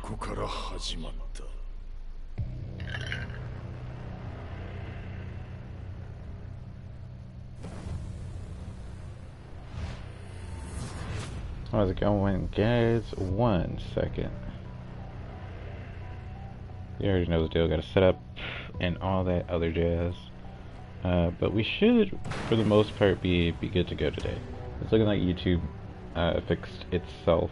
こから始まった。How's it going, guys? 1 second. You already know the deal. Got to set up and all that other jazz. But we should, for the most part, be good to go today. It's looking like YouTube fixed itself.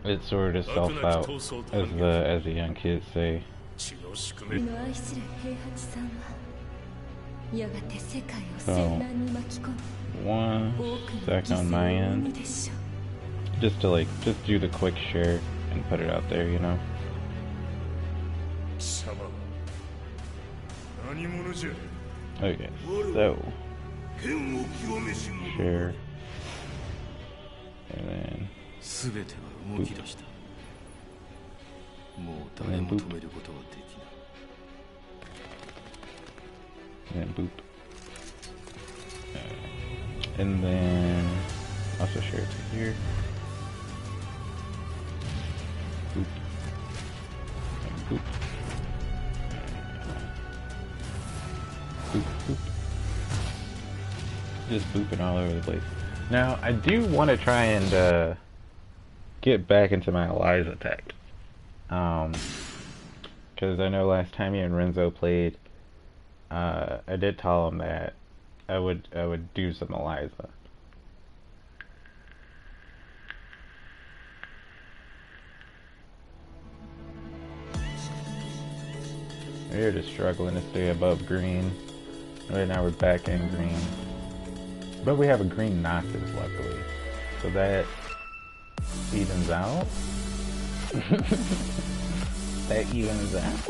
It sorted itself out, as the young kids say. So, 1 sec on my end, just to do the quick share and put it out there, you know. Okay, so share, and then boop. And then boop. And then boop. And then also share it to here. Boop. And boop. Boop, boop. Just booping all over the place. Now, I do want to try and get back into my Eliza tech. Because I know last time you and Renzo played, I did tell him that I would do some Eliza. We're just struggling to stay above green. Right now we're back in green. But we have a green Noctis, luckily. So that evens out. That evens out.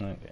Okay.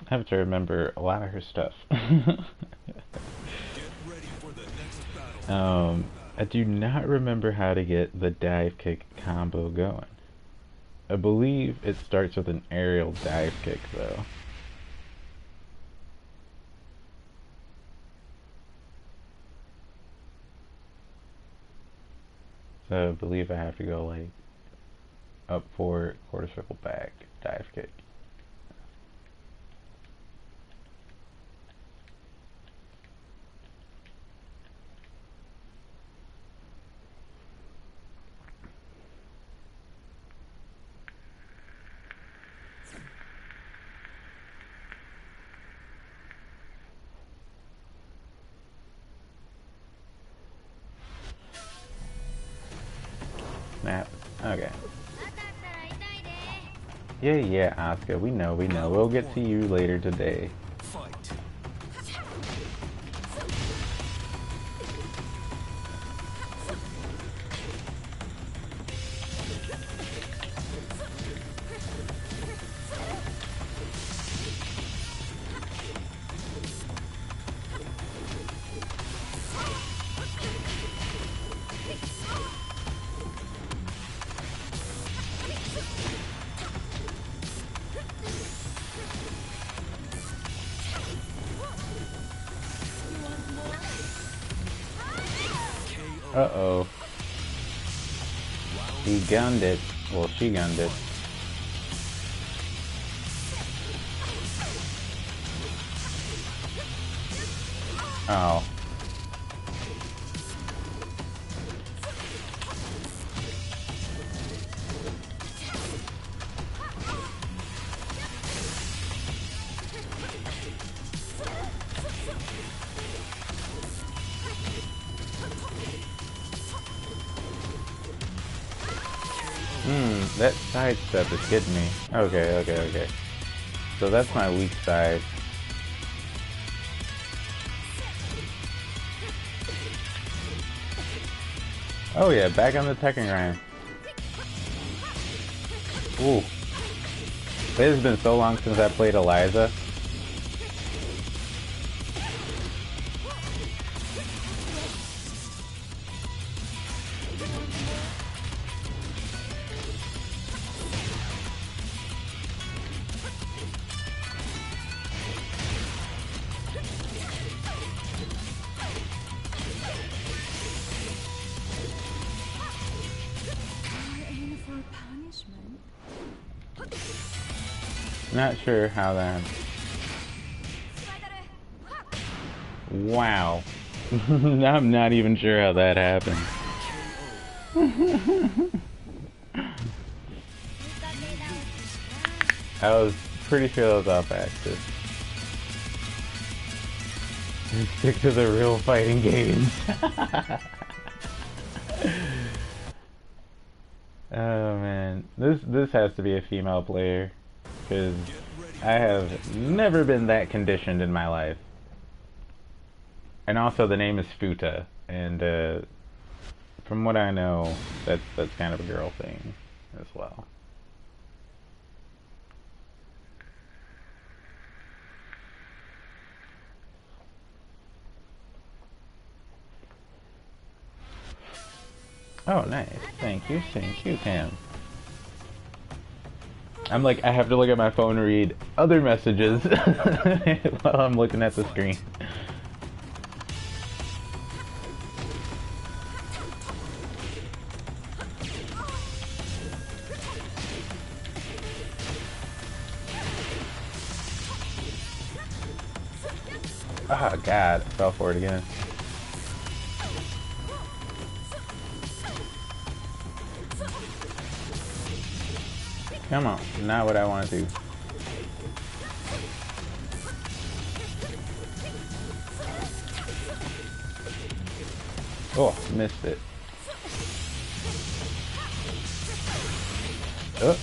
I have to remember a lot of her stuff. I do not remember how to get the dive kick combo going. I believe it starts with an aerial dive kick though. So I believe I have to go like up forward, quarter circle back, dive kick. Snap. Okay. Yeah, Asuka, we know. We'll get to you later today. Uh-oh. He gunned it. Well, she gunned it. Oh. That side step is hitting me. Okay. So that's my weak side. Oh yeah, back on the Tekken grind. Ooh. It has been so long since I played Eliza. Not sure how that... Wow. I'm not even sure how that happened. I was pretty sure that was off axis. Stick to the real fighting games. Oh man, this has to be a female player, because I have never been that conditioned in my life. And also the name is Futa, and from what I know, that's kind of a girl thing as well. Oh, nice. Thank you, Cam. I'm like, I have to look at my phone and read other messages while I'm looking at the screen. Oh god, I fell for it again. Come on, not what I want to do. Oh, missed it. Oh.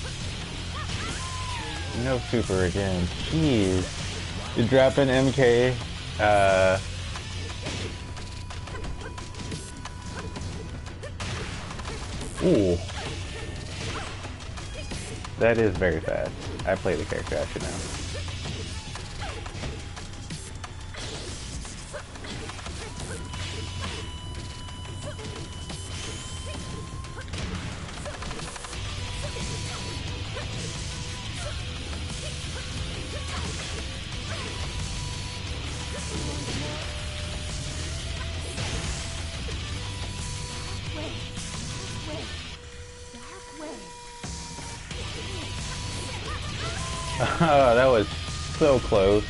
No super again. Jeez. You're dropping MK. Ooh. That is very fast. I play the character I should know. Oh, that was so close.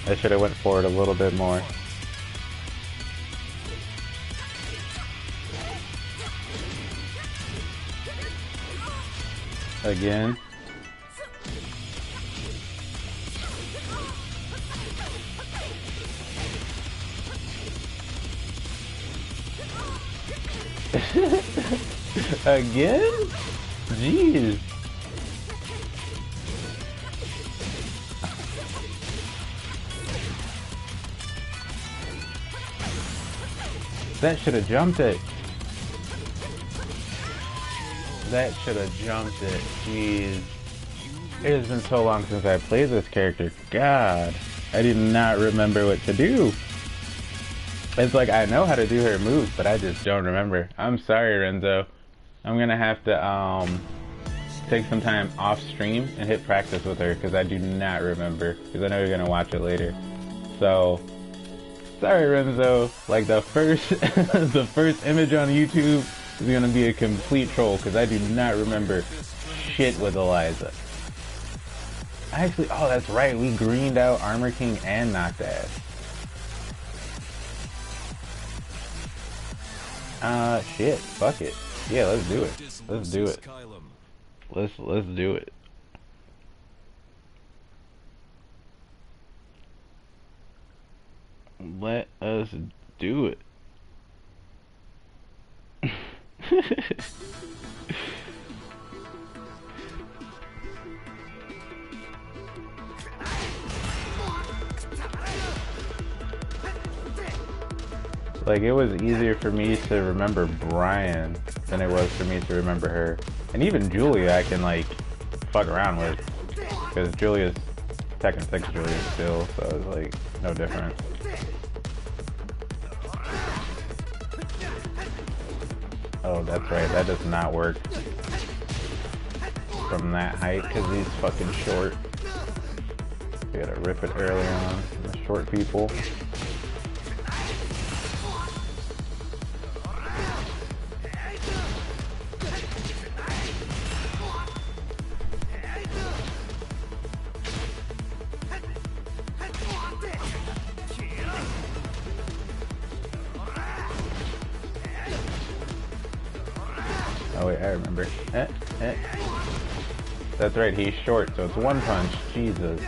I should have went forward a little bit more. Again. Again? Jeez. That should have jumped it. That should have jumped it. Jeez. It has been so long since I played this character. God. I did not remember what to do. It's like I know how to do her moves, but I just don't remember. I'm sorry, Renzo. I'm gonna have to take some time off stream and hit practice with her, because I do not remember. Because I know you're gonna watch it later. So sorry, Renzo. Like the first, the first image on YouTube is gonna be a complete troll because I do not remember shit with Eliza. Actually, oh, that's right. We greened out Armor King and knocked ass. Shit. Fuck it. Yeah, let's do it. Let's do it. Let's do it. Let us do it. Like, it was easier for me to remember Brian than it was for me to remember her. And even Julia I can, like, fuck around with. Because Julia's Tekken 6 Julia still, so it's, like, no different. Oh, that's right, that does not work from that height, because he's fucking short. You gotta rip it early on, the short people. Oh wait, I remember. That's right, he's short, so it's one punch. Jesus.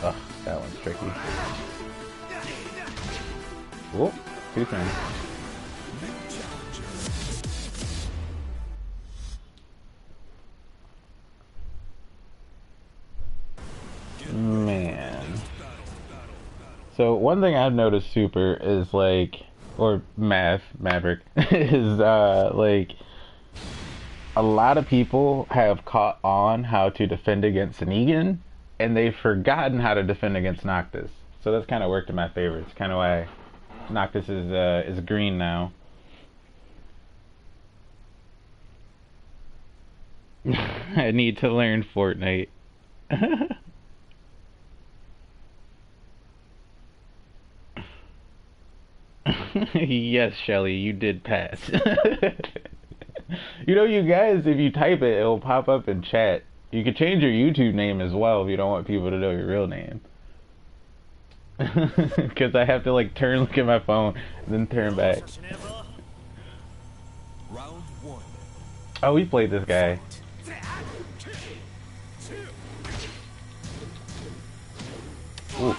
Ugh, that one's tricky. Whoop, too soon. Man. So one thing I've noticed super is like, or Maverick, is like, a lot of people have caught on how to defend against Negan, and they've forgotten how to defend against Noctis. So that's kind of worked in my favor. It's kind of why Noctis is green now. I need to learn Fortnite. Yes, Shelly, you did pass. You know, you guys, if you type it, it'll pop up in chat. You could change your YouTube name as well if you don't want people to know your real name. Because I have to, like, look at my phone, and then turn back. Oh, we played this guy. Ooh.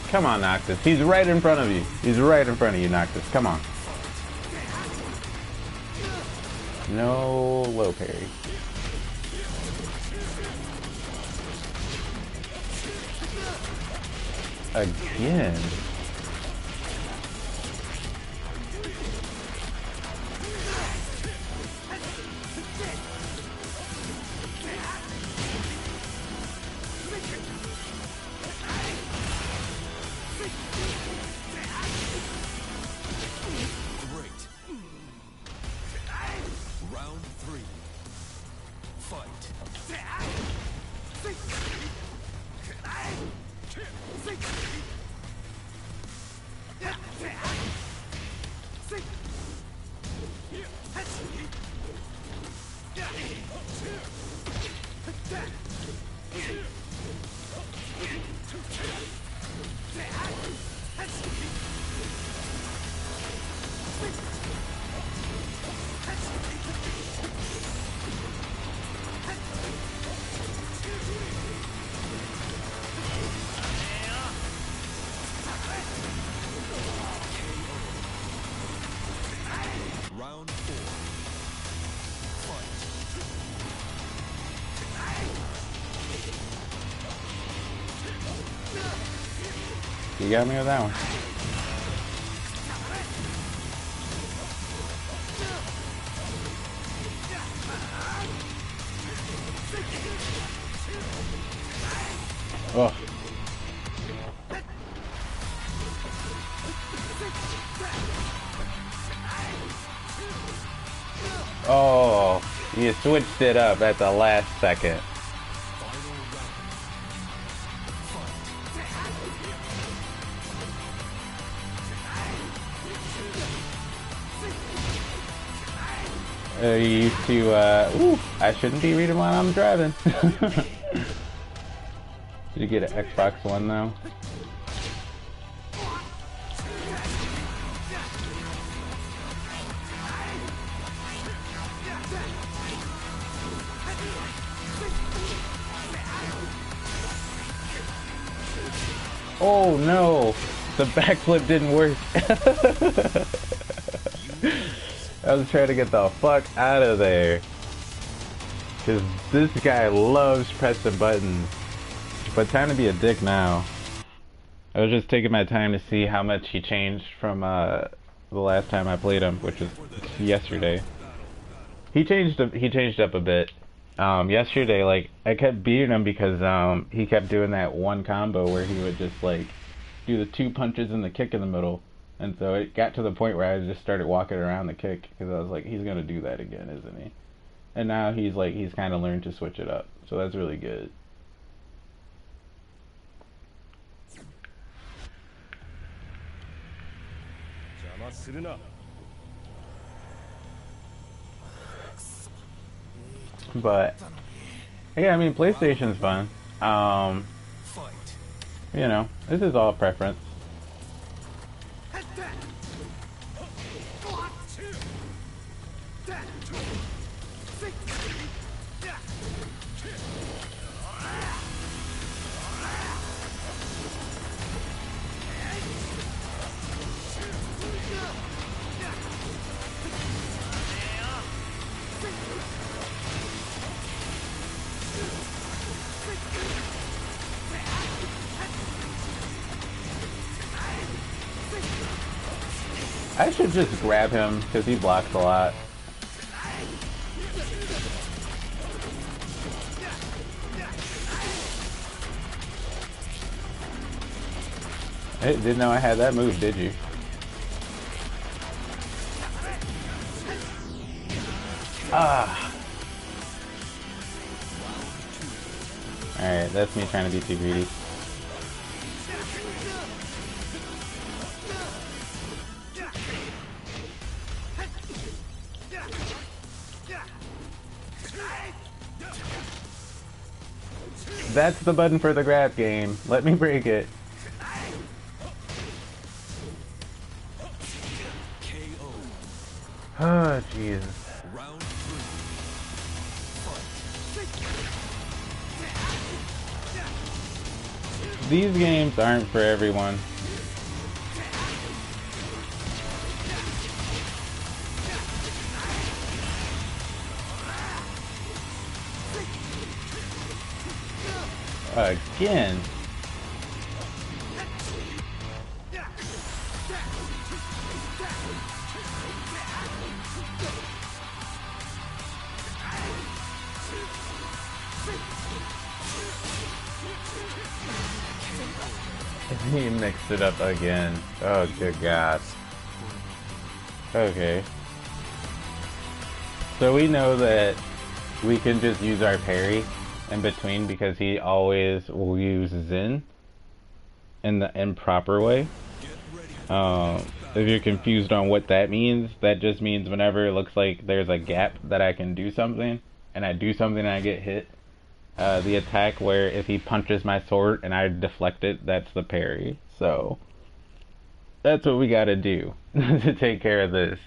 Come on, Noctis. He's right in front of you. He's right in front of you, Noctis. Come on. No low parry. Again. You got me with that one. Oh. Oh, you switched it up at the last second. You used to, I shouldn't be reading while I'm driving. Did you get an Xbox One though? Oh no! The backflip didn't work. I was trying to get the fuck out of there. Cause this guy loves pressing buttons. But time to be a dick now. I was just taking my time to see how much he changed from the last time I played him, which was yesterday. He changed up a bit. Yesterday, like, I kept beating him because he kept doing that one combo where he would just like do the 2 punches and the kick in the middle, and so it got to the point where I just started walking around the kick because I was like, he's gonna do that again, isn't he? And now he's kind of learned to switch it up, so that's really good. But yeah, I mean, PlayStation's fun. You know, this is all preference. I should just grab him because he blocks a lot. Hey, didn't know I had that move, did you? Ah. Alright, that's me trying to be too greedy. That's the button for the grab game. Let me break it. Oh, Jesus. These games aren't for everyone. Again. He mixed it up again. Oh, good God. Okay. So we know that we can just use our parry in between because he always will use Zen in the improper way. If you're confused on what that means, that just means whenever it looks like there's a gap that I can do something, and I do something and I get hit, the attack where if he punches my sword and I deflect it, that's the parry. So that's what we gotta do to take care of this.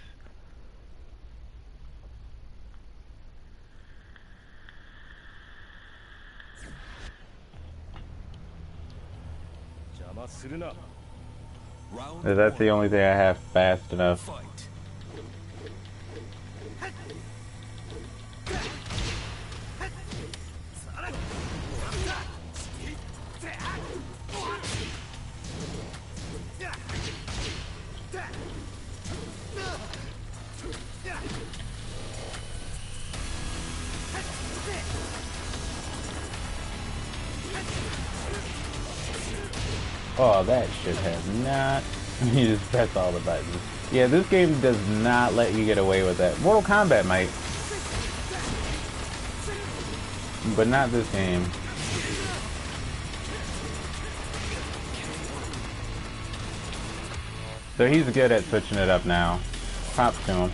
That's the only thing I have fast enough. Oh, that should have not. You just press all the buttons. Yeah, this game does not let you get away with that. Mortal Kombat might, but not this game. So he's good at switching it up now. Props to him.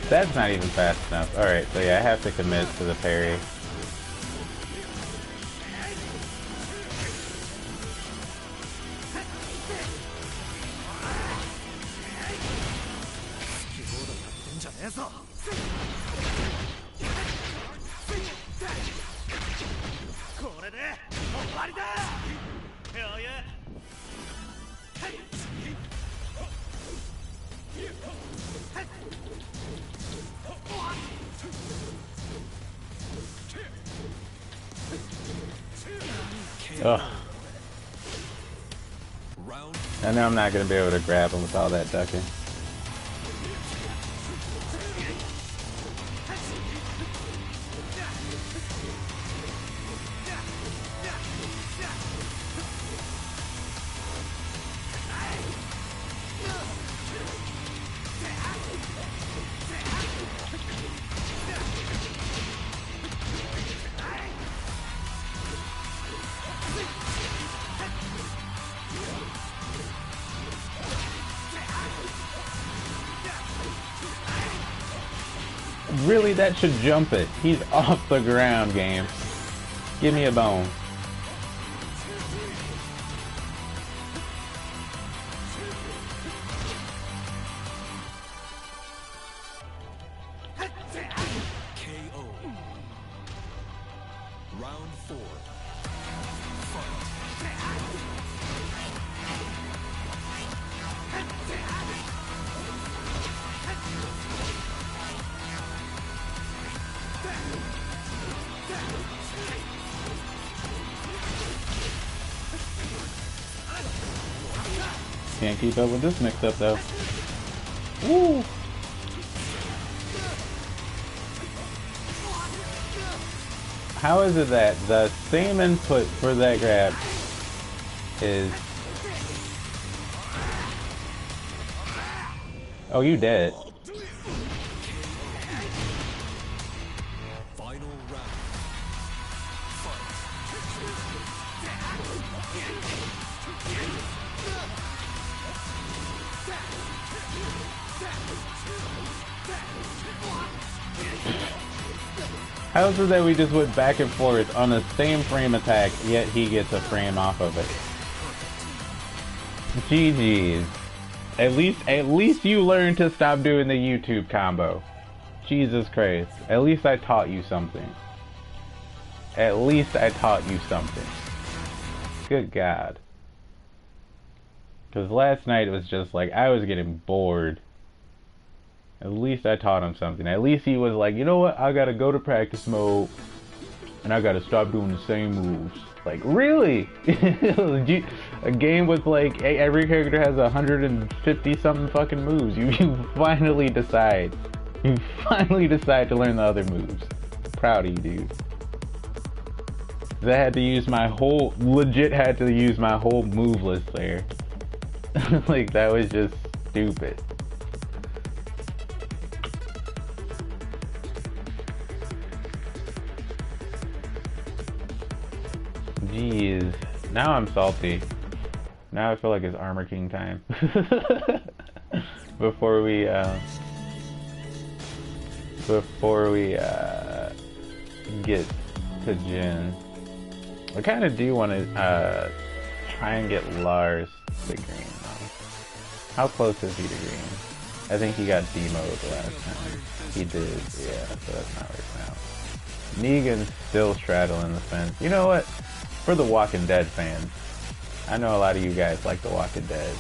That's not even fast enough. Alright, so yeah, I have to commit to the parry. Ugh. I know I'm not going to be able to grab him with all that ducking. Really, that should jump it. He's off the ground, game. Give me a bone. KO. Round 4. Fight. Can't keep up with this mix-up though. Woo! How is it that the same input for that grab is... Oh, you dead. Final round. How is it that we just went back and forth on the same frame attack, yet he gets a frame off of it? GG's. At least you learned to stop doing the YouTube combo. Jesus Christ. At least I taught you something. At least I taught you something. Good God. Because last night it was just like, I was getting bored. At least I taught him something. At least he was like, you know what? I gotta go to practice mode. And I gotta stop doing the same moves. Like, really? A game with like, every character has 150 something fucking moves. You finally decide. You finally decide to learn the other moves. Proud of you, dude. I had to use my whole, legit had to use my whole move list there. Like, that was just stupid. Jeez. Now I'm salty. Now I feel like it's Armor King time. Before we get to Jin. I kind of do want to try and get Lars to green though. How close is he to green? I think he got demoed last time. He did, yeah, so that's not working out. Negan's still straddling the fence. You know what? For the Walking Dead fans, I know a lot of you guys like The Walking Dead.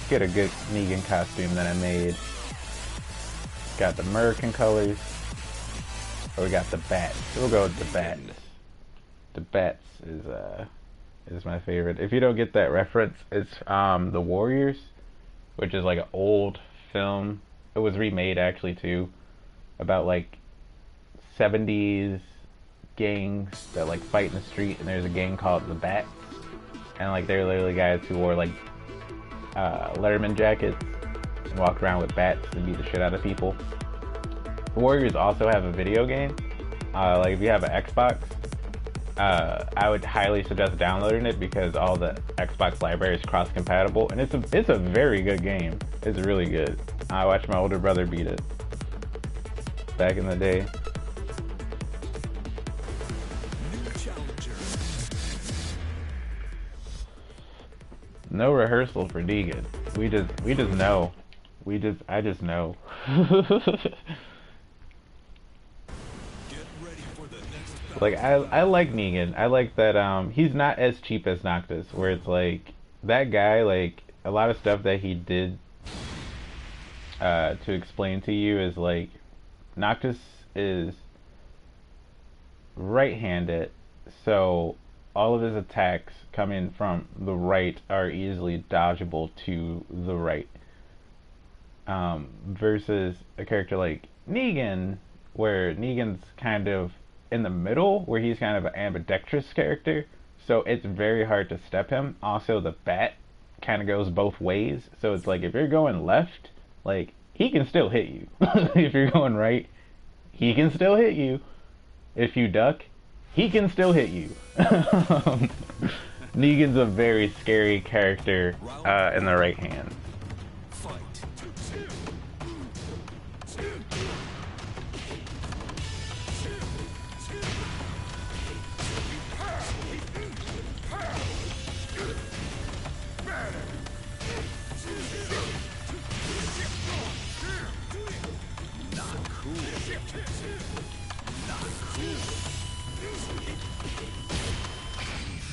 Get a good Negan costume that I made. Got the American colors. Or we got the bats. We'll go with the bats. The bats is my favorite. If you don't get that reference, it's The Warriors, which is like an old film it was remade actually too, about like 70s gangs that like fight in the street, and there's a gang called the Bats, and like they're literally guys who wore like Letterman jackets and walk around with bats and beat the shit out of people. The Warriors also have a video game. Like if you have an Xbox, I would highly suggest downloading it because all the Xbox library is cross-compatible, and it's a very good game. It's really good. I watched my older brother beat it back in the day. New challenger. No rehearsal for Negan. We just know. I just know. Like I like Negan. I like that he's not as cheap as Noctis, where it's like that guy, like a lot of stuff that he did to explain to you is like Noctis is right-handed, so all of his attacks coming from the right are easily dodgeable to the right. Versus a character like Negan, where Negan's kind of in the middle, where he's kind of an ambidextrous character, so it's very hard to step him. Also, the bat kind of goes both ways, so it's like if you're going left, like he can still hit you. If you're going right, he can still hit you. If you duck, he can still hit you. Negan's a very scary character in the right hand.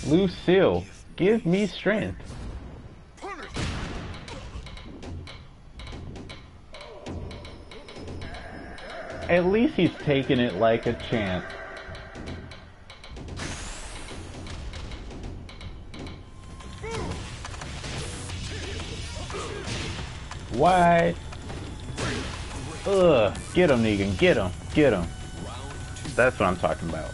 Lucille, give me strength. At least he's taking it like a champ. Why? Ugh, get him, Negan, get him, get him. That's what I'm talking about.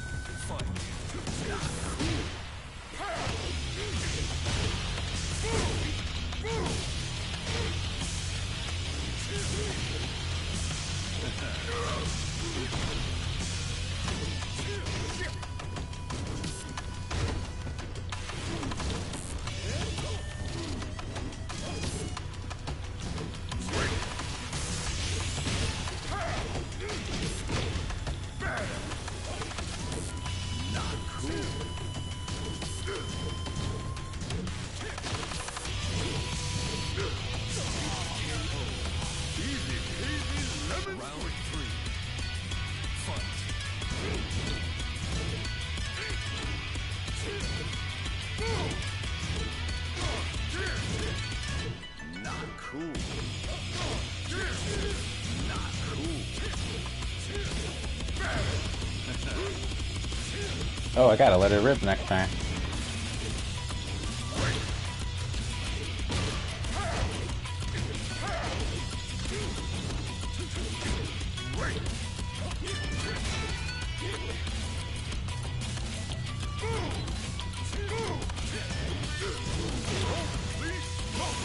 Oh, I gotta let it rip next time.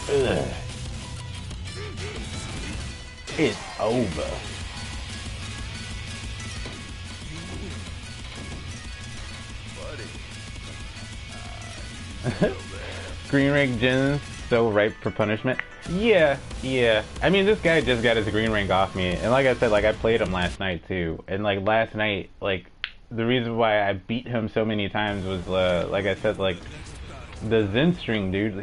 Ugh. It's over. Green rank Jin's so ripe for punishment. Yeah. I mean, this guy just got his green rank off me, and like I said, like I played him last night too, and like last night, like the reason why I beat him so many times was, like I said, like the Zen string, dude.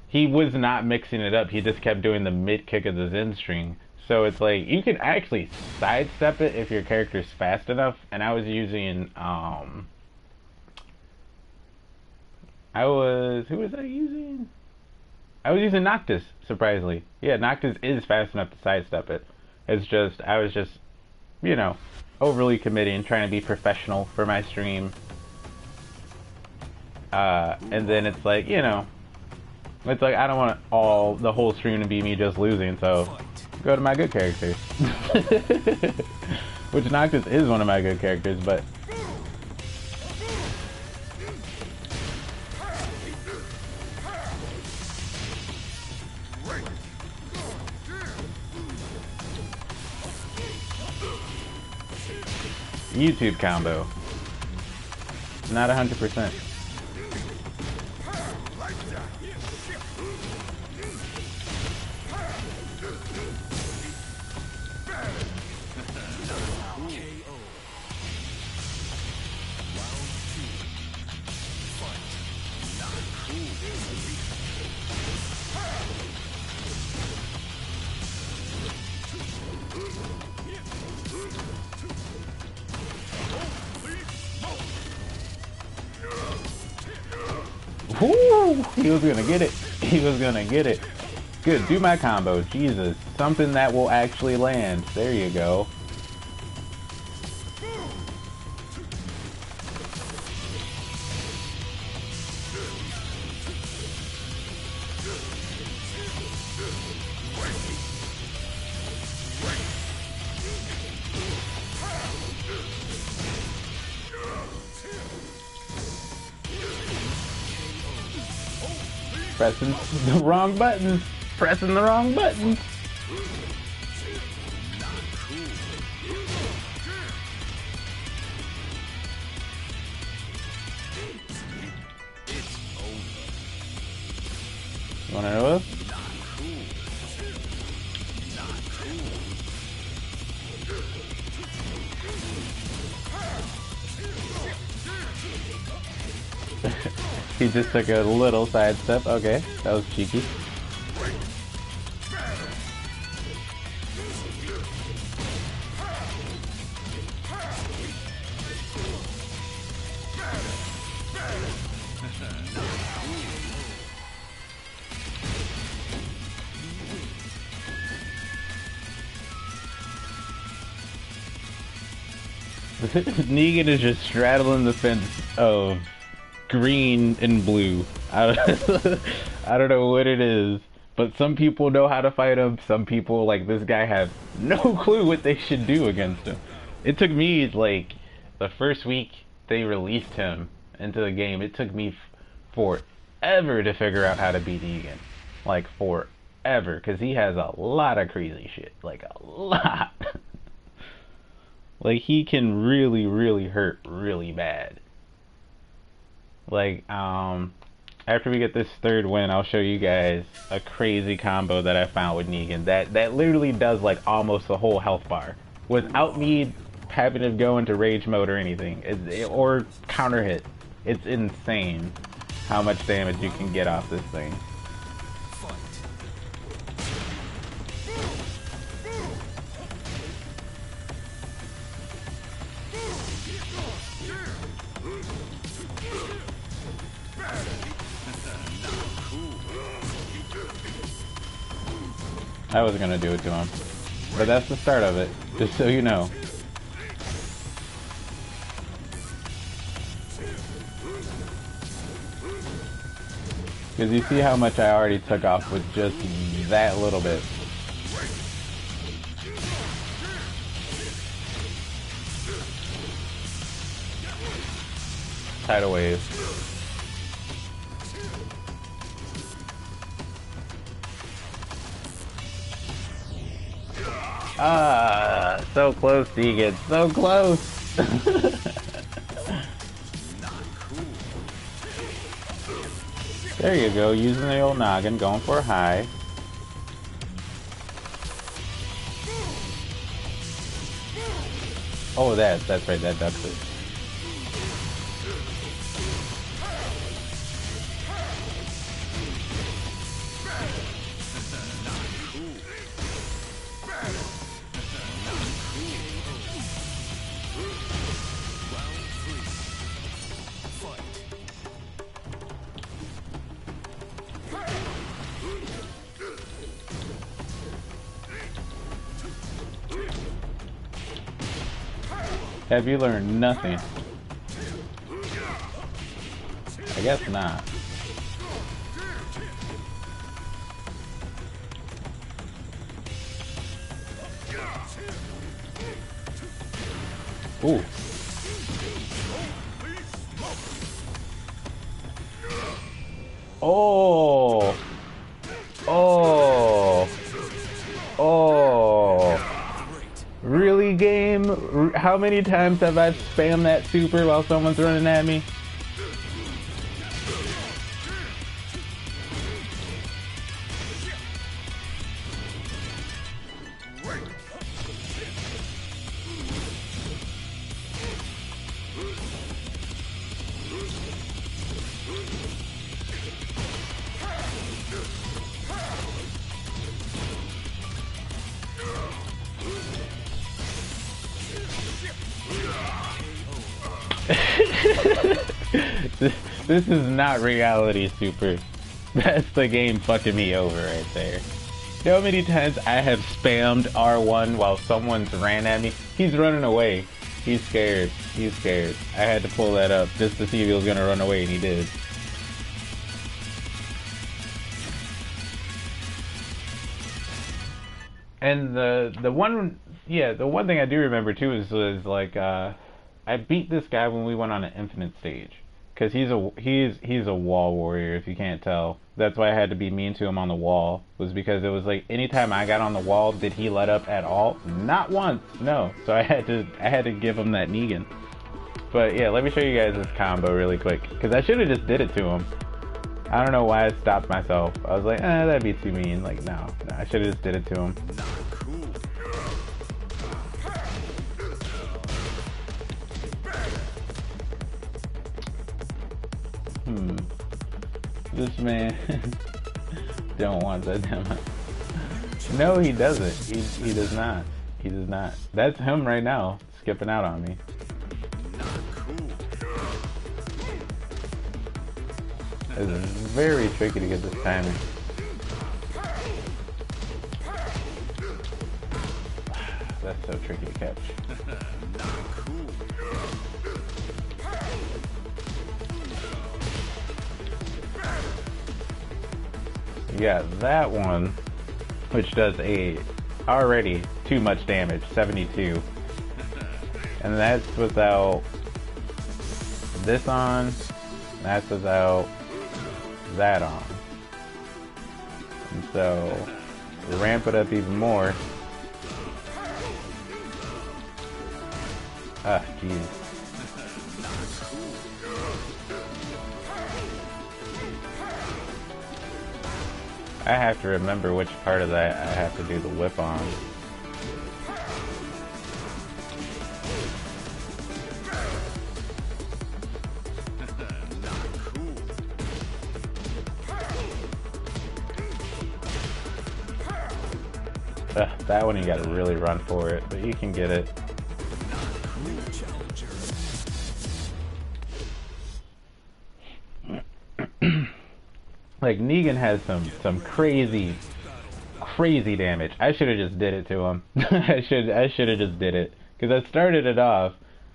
He was not mixing it up. He just kept doing the mid kick of the Zen string. So it's like you can actually sidestep it if your character's fast enough. And I was using who was I using? I was using Noctis, surprisingly. Yeah, Noctis is fast enough to sidestep it. It's just I was just, you know, overly committing, trying to be professional for my stream. And then it's like, you know, it's like I don't want the whole stream to be me just losing, so go to my good characters. Which Noctis is one of my good characters, but YouTube combo. Not 100%. Woo! He was gonna get it. He was gonna get it. Good. Do my combo. Jesus. Something that will actually land. There you go. Pressing the wrong buttons. Pressing the wrong buttons. You wanna know this? He just took a little sidestep. Okay, that was cheeky. Negan is just straddling the fence of green and blue. I don't know what it is, but some people know how to fight him. Some people, like this guy, have no clue what they should do against him. It took me, like, the first week they released him into the game, it took me forever to figure out how to beat Negan. Like, forever, because he has a lot of crazy shit. Like, a lot. Like, he can really, really hurt really bad. Like, after we get this third win, I'll show you guys a crazy combo that I found with Negan that literally does like almost the whole health bar without me having to go into rage mode or anything, or counter hit. It's insane how much damage you can get off this thing. I was gonna do it to him, but that's the start of it, just so you know. Because you see how much I already took off with just that little bit. Tidal wave. Ah, so close, Tekken, so close. There you go, using the old noggin, going for a high. Oh, that's right, that ducks it. Have you learned nothing? I guess not. Ooh. Oh. Oh. Oh. Really, game? How many times have I spammed that super while someone's running at me? This is not reality, super. That's the game fucking me over right there. You know how many times I have spammed R1 while someone's ran at me? He's running away. He's scared. He's scared. I had to pull that up just to see if he was gonna run away, and he did. And the one thing I do remember too is like I beat this guy when we went on an infinite stage. Cause he's a wall warrior, if you can't tell. That's why I had to be mean to him on the wall, was because it was like anytime I got on the wall, did he let up at all? Not once, no. So I had to give him that Negan. But yeah, let me show you guys this combo really quick, cause I should have just did it to him. I don't know why I stopped myself. I was like, that'd be too mean. Like, no, I should have just did it to him. This man don't want that demo. No, he doesn't. He does not. He does not. That's him right now, skipping out on me. It's very tricky to get this timing. That's so tricky to catch. You got that one, which does already too much damage, 72. And that's without this on, that's without that on. And so, ramp it up even more. Ah, jeez. I have to remember which part of that I have to do the whip on. That one you gotta really run for it, but you can get it. Like, Negan has some crazy damage. I should have just did it to him. I should have just did it, because I started it off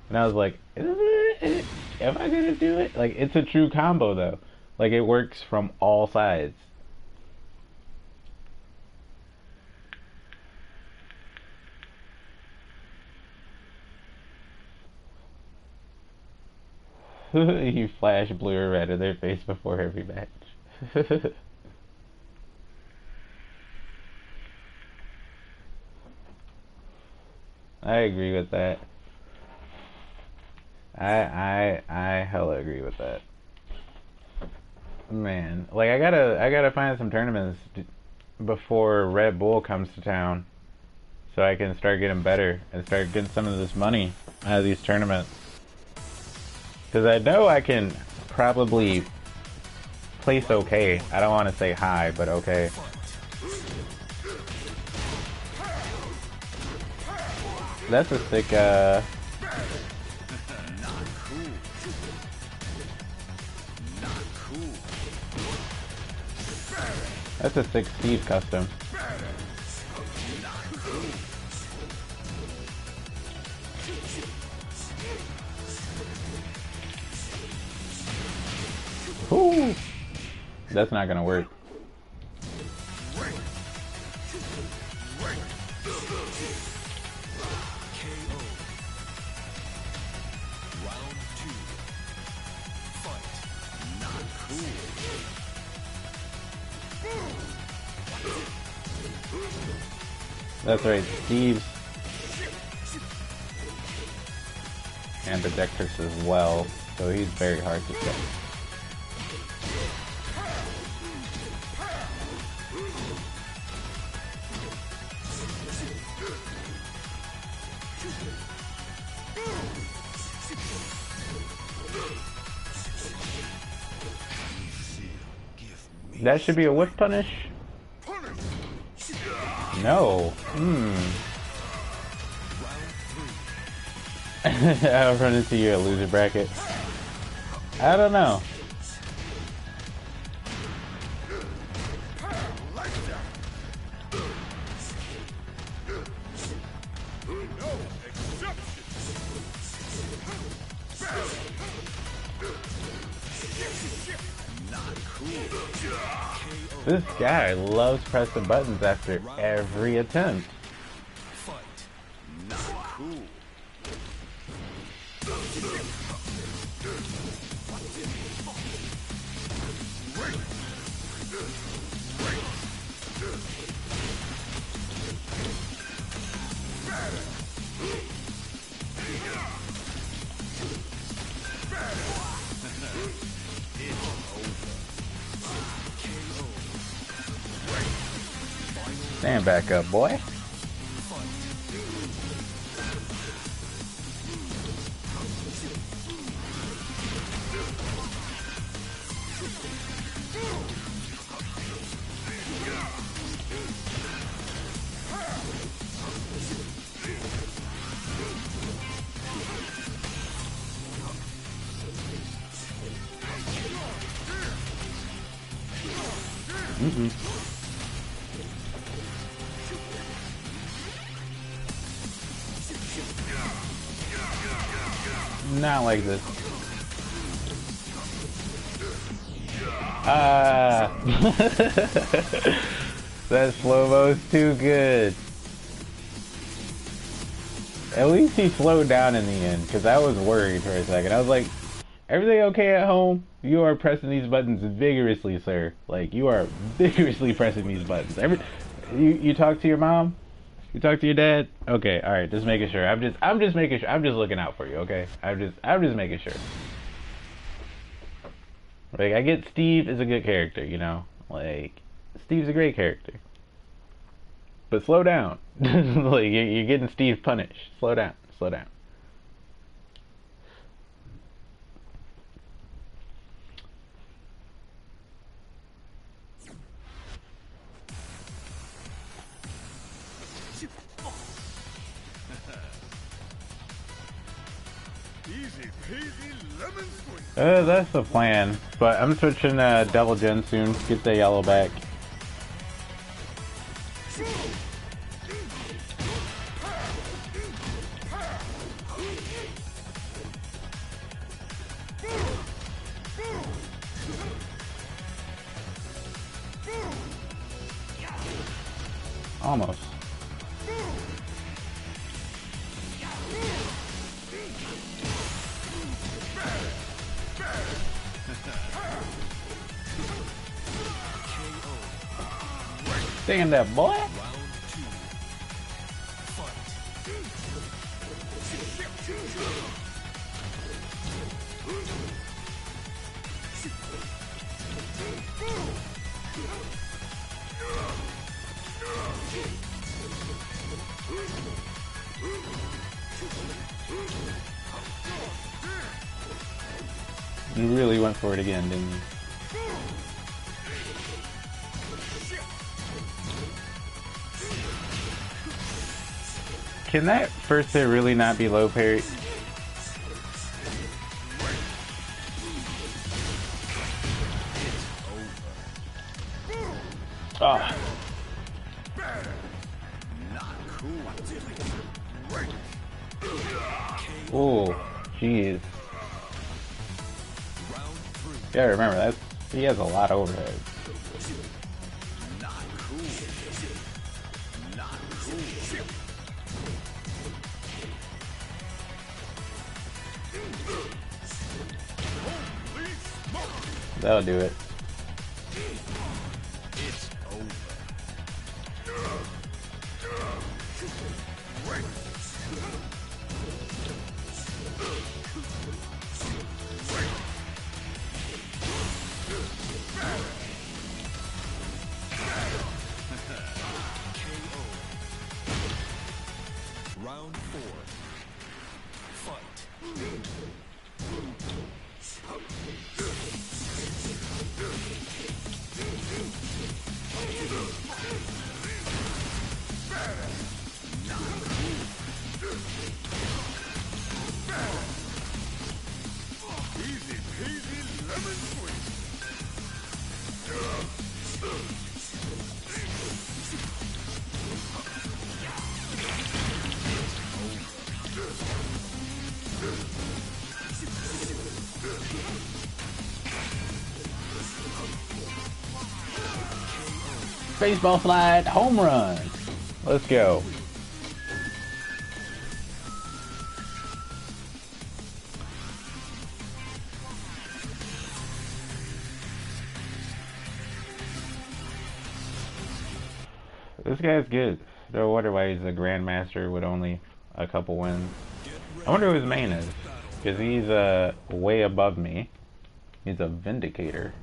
and I was like, am I gonna do it? Like, it's a true combo though. Like, it works from all sides. You flash blue or red in their face before every match. I agree with that. I hella agree with that. Man, like, I gotta find some tournaments before Red Bull comes to town, so I can start getting better and start getting some of this money out of these tournaments. Because I know I can probably place okay. I don't want to say high, but okay. That's a sick, that's a sick Steve custom. Ooh. That's not gonna work. That's right, Steve's ambidextrous as well, so he's very hard to set. That should be a whiff punish? No. I'll run into you at loser bracket. I don't know. This guy loves pressing buttons after every attempt. Not cool. Stand back up, boy. Not like this. That slow-mo's too good. At least he slowed down in the end, because I was worried for a second. I was like, everything okay at home? You are pressing these buttons vigorously, sir. Like, you are vigorously pressing these buttons. You talk to your mom? You talk to your dad? Okay, alright, just making sure. I'm just making sure. I'm just looking out for you, okay? I'm just making sure. Like, I get Steve is a good character, you know? Like, Steve's a great character. But slow down. Like, you're getting Steve punished. Slow down. Slow down. Easy peasy lemon squeeze. That's the plan. But I'm switching Devil Gen soon. Get the yellow back. Almost. Stand up, boy. You really went for it again, didn't you? Can that first hit really not be low parry? Oh. Oh, jeez. Yeah, remember that he has a lot of overhead. That'll do it. Baseball slide, home run. Let's go. This guy's good. No wonder why he's a grandmaster with only a couple wins. I wonder who his main is, because he's way above me. He's a Vindicator.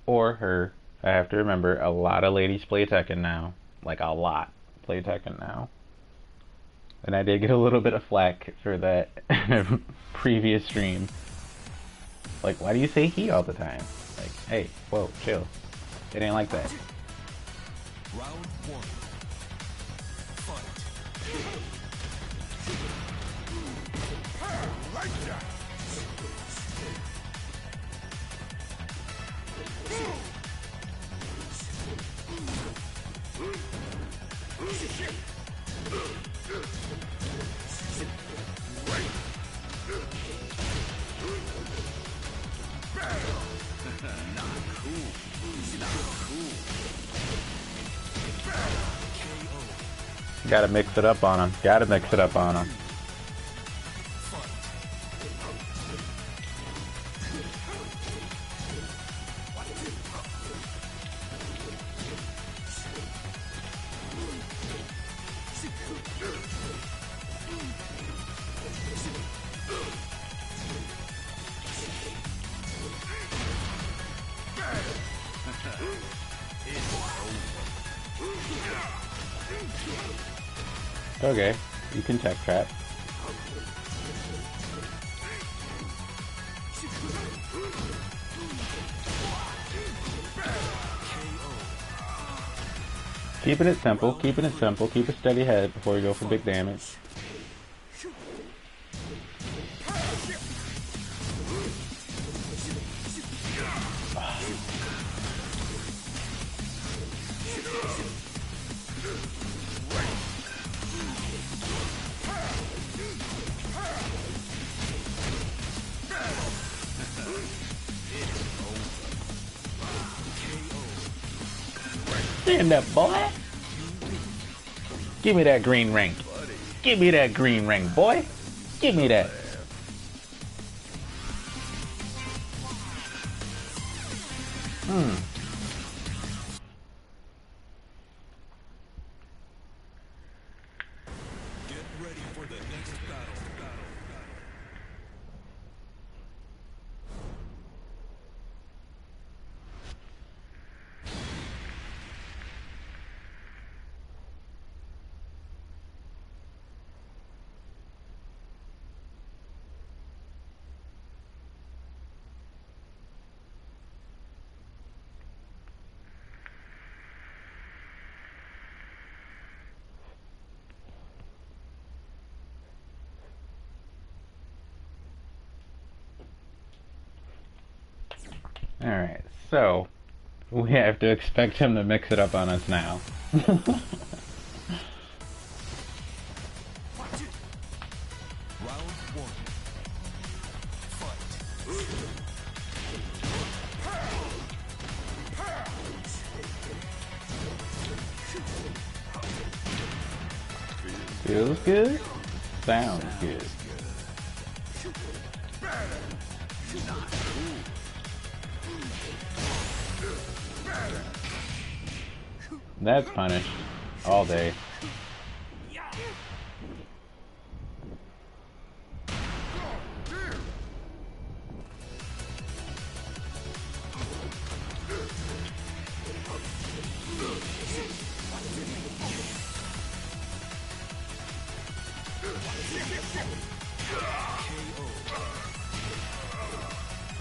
Or her. I have to remember, a lot of ladies play Tekken now. Like, a lot play Tekken now. And I did get a little bit of flack for that previous stream. Like, why do you say he all the time? Like, hey, whoa, chill. It ain't like that. Round one. Fight. Like that. Gotta mix it up on him. Gotta mix it up on him. Okay, you can tech trap. Keeping it simple, keeping it simple, keep a steady head before you go for big damage. Stand up, boy. Give me that green ring. Give me that green ring, boy. Give me that. Get ready for the next battle. Alright, so we have to expect him to mix it up on us now. Round one. Fight. Feels good? Sounds good. That's punished all day.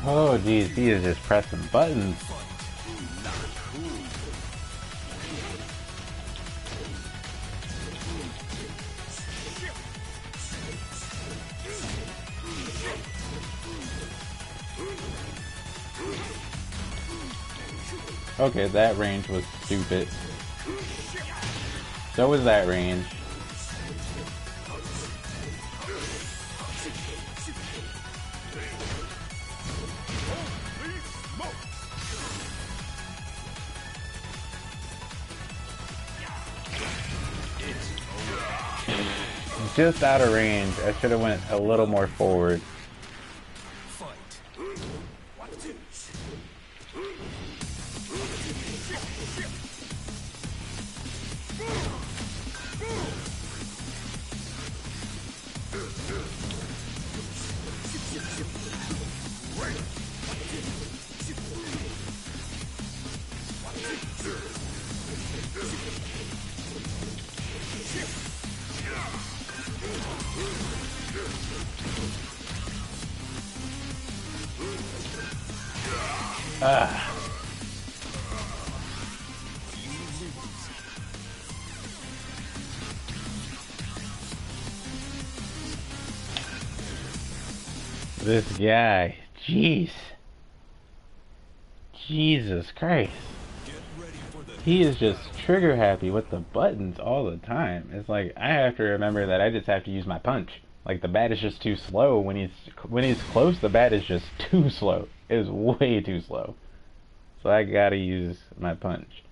Oh geez, he is just pressing buttons. Okay, that range was stupid. So was that range. Just out of range. I should have went a little more forward. This guy, jeez. Jesus Christ. He is just trigger happy with the buttons all the time. It's like I have to remember that I just have to use my punch. Like the bat is just too slow. When he's close, the bat is just too slow. It is way too slow. So I gotta use my punch.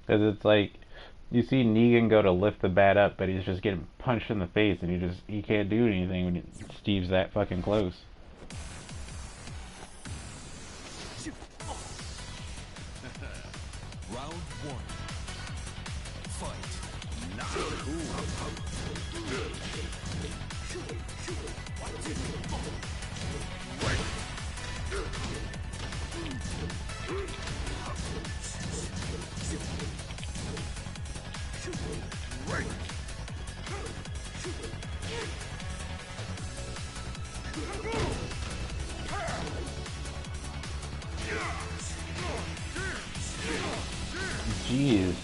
Because it's like you see Negan go to lift the bat up, but he's just getting punched in the face, and he can't do anything when Steve's that fucking close. Round one. Fight. Not cool. Jeez.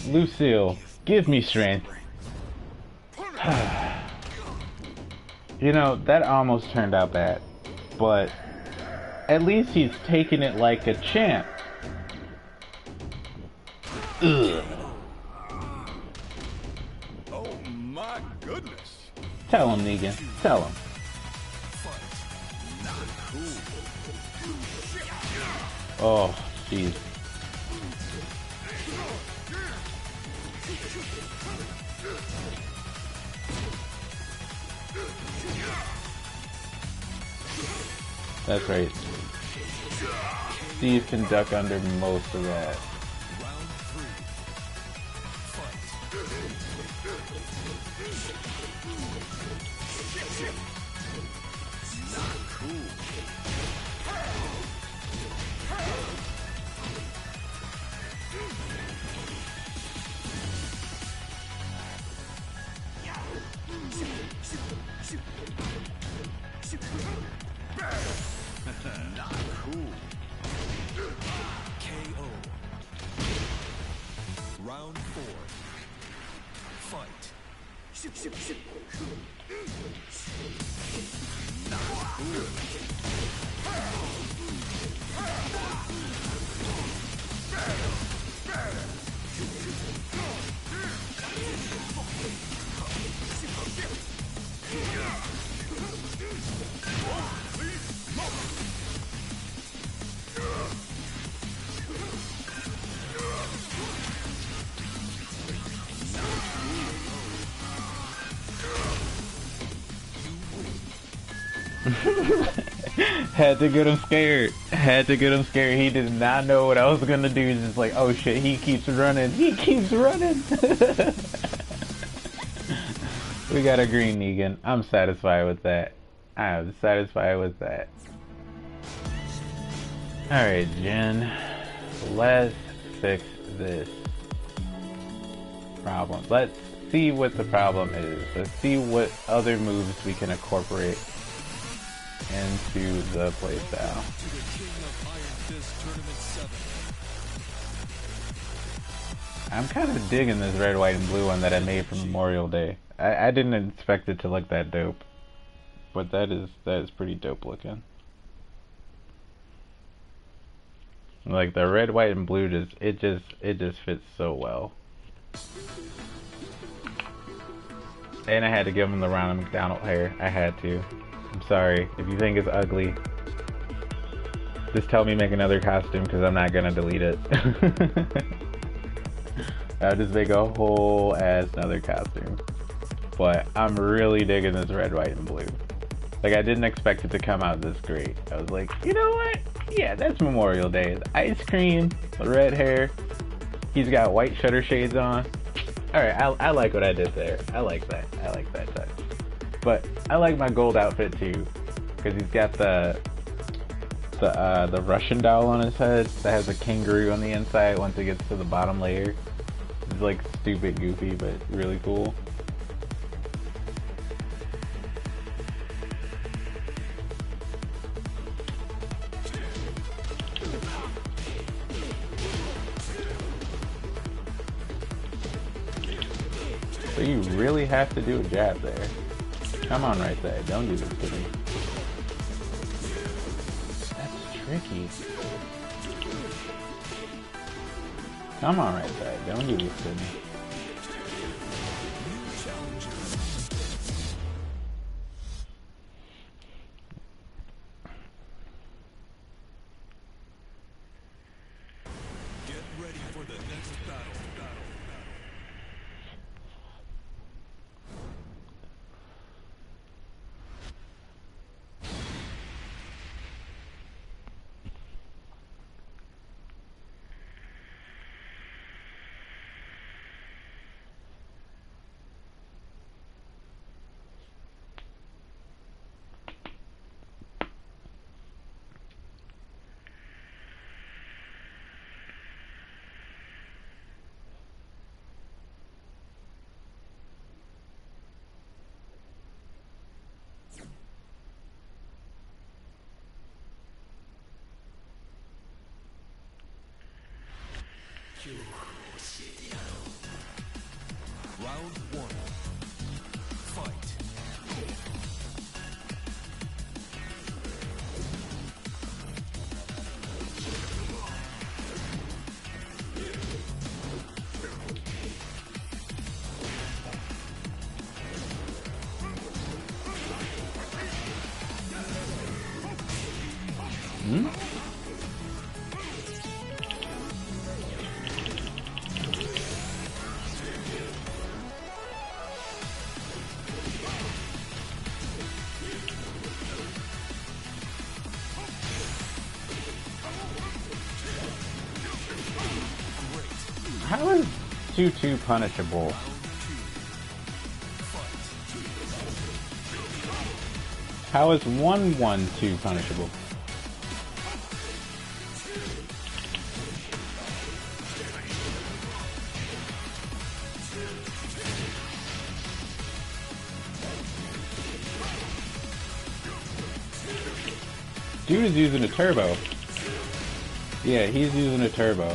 Lucille, give me strength. You know, that almost turned out bad, but at least he's taking it like a champ. Ugh. Oh my goodness. Tell him, Negan. Tell him. Oh, jeez. That's right. Steve can duck under most of that. Round three. Fight. Not cool. Not cool. KO. Round four. Fight. Not cool. Had to get him scared. Had to get him scared. He did not know what I was gonna do. He's just like, oh shit, he keeps running. He keeps running. We got a green Negan. I'm satisfied with that. I am satisfied with that. Alright, Jen. Let's fix this problem. Let's see what the problem is. Let's see what other moves we can incorporate into the playstyle. I'm kind of digging this red, white, and blue one that I made for Memorial Day. I didn't expect it to look that dope, but that is pretty dope looking. Like the red, white, and blue it just fits so well. And I had to give him the Ronald McDonald hair. I had to. I'm sorry if you think it's ugly. Just tell me make another costume because I'm not gonna delete it. I'll just make a whole ass another costume. But I'm really digging this red, white, and blue. Like I didn't expect it to come out this great. I was like, you know what? Yeah, that's Memorial Day. The ice cream, the red hair. He's got white shutter shades on. Alright, I like what I did there. I like that. I like that touch. But I like my gold outfit too. Because he's got the Russian doll on his head that has a kangaroo on the inside once it gets to the bottom layer. It's like stupid goofy, but really cool. So you really have to do a jab there. Come on right there. Don't do this to me. Tricky. Come on right there. Don't do this to me. Get ready for the next battle. Round one. Fight. Hmm? How is 2-2 punishable? How is 1-1-2 punishable? Dude is using a turbo. Yeah, he's using a turbo.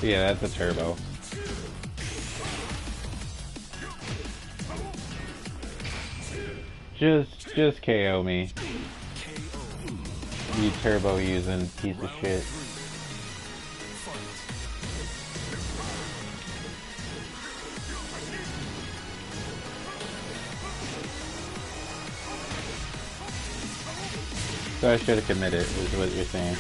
Yeah, that's a turbo. Just KO me. You turbo using piece of shit. So I should have committed, is what you're saying.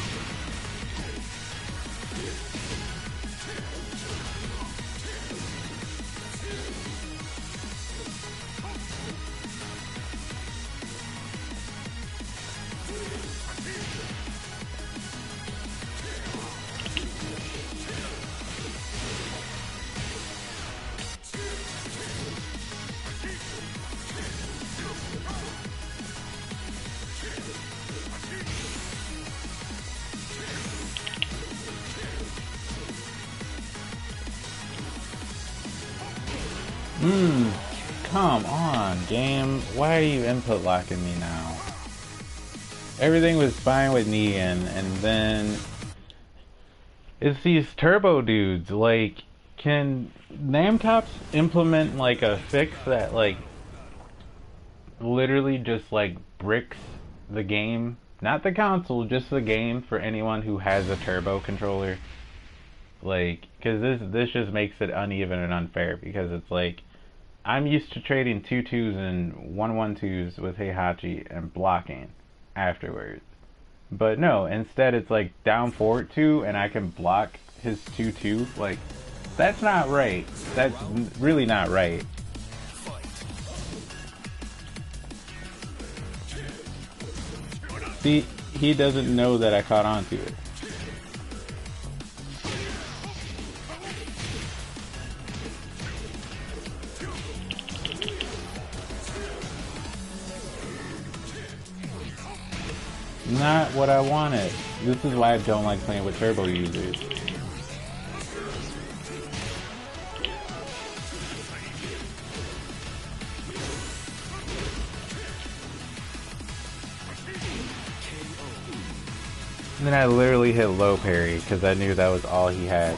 Come on, game. Why are you input locking me now? everything was fine with Negan, and then it's these turbo dudes. Like, can Namtops implement like a fix that like literally just like bricks the game? Not the console, just the game for anyone who has a turbo controller. Like, because this just makes it uneven and unfair, because it's like I'm used to trading 2-2s and 1-1-2s with Heihachi and blocking afterwards. But no, instead it's like down forward 2 and I can block his 2-2. Like, that's not right. That's really not right. See, he doesn't know that I caught on to it. Not what I wanted. This is why I don't like playing with turbo users. And then I literally hit low parry because I knew that was all he had.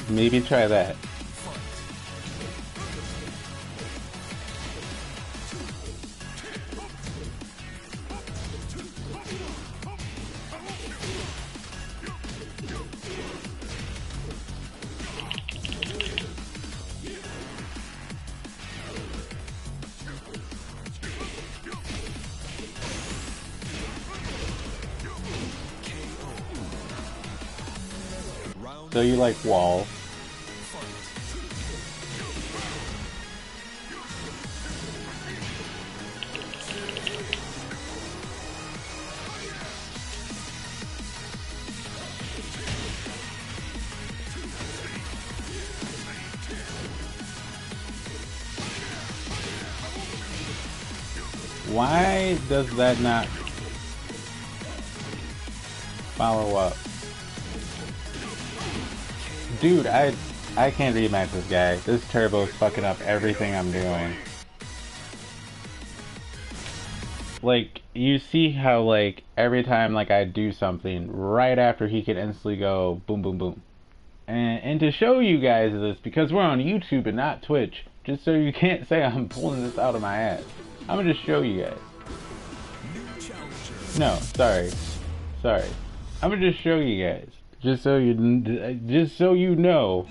Maybe try that. So you like wall. Why does that not follow up? Dude, I can't rematch this guy. This turbo's fucking up everything I'm doing. Like, you see how, like, every time, like, I do something, right after he can instantly go boom, boom, boom. And to show you guys this, because we're on YouTube and not Twitch, just so you can't say I'm pulling this out of my ass, I'm gonna just show you guys. No, sorry. I'm gonna just show you guys. Just so you know,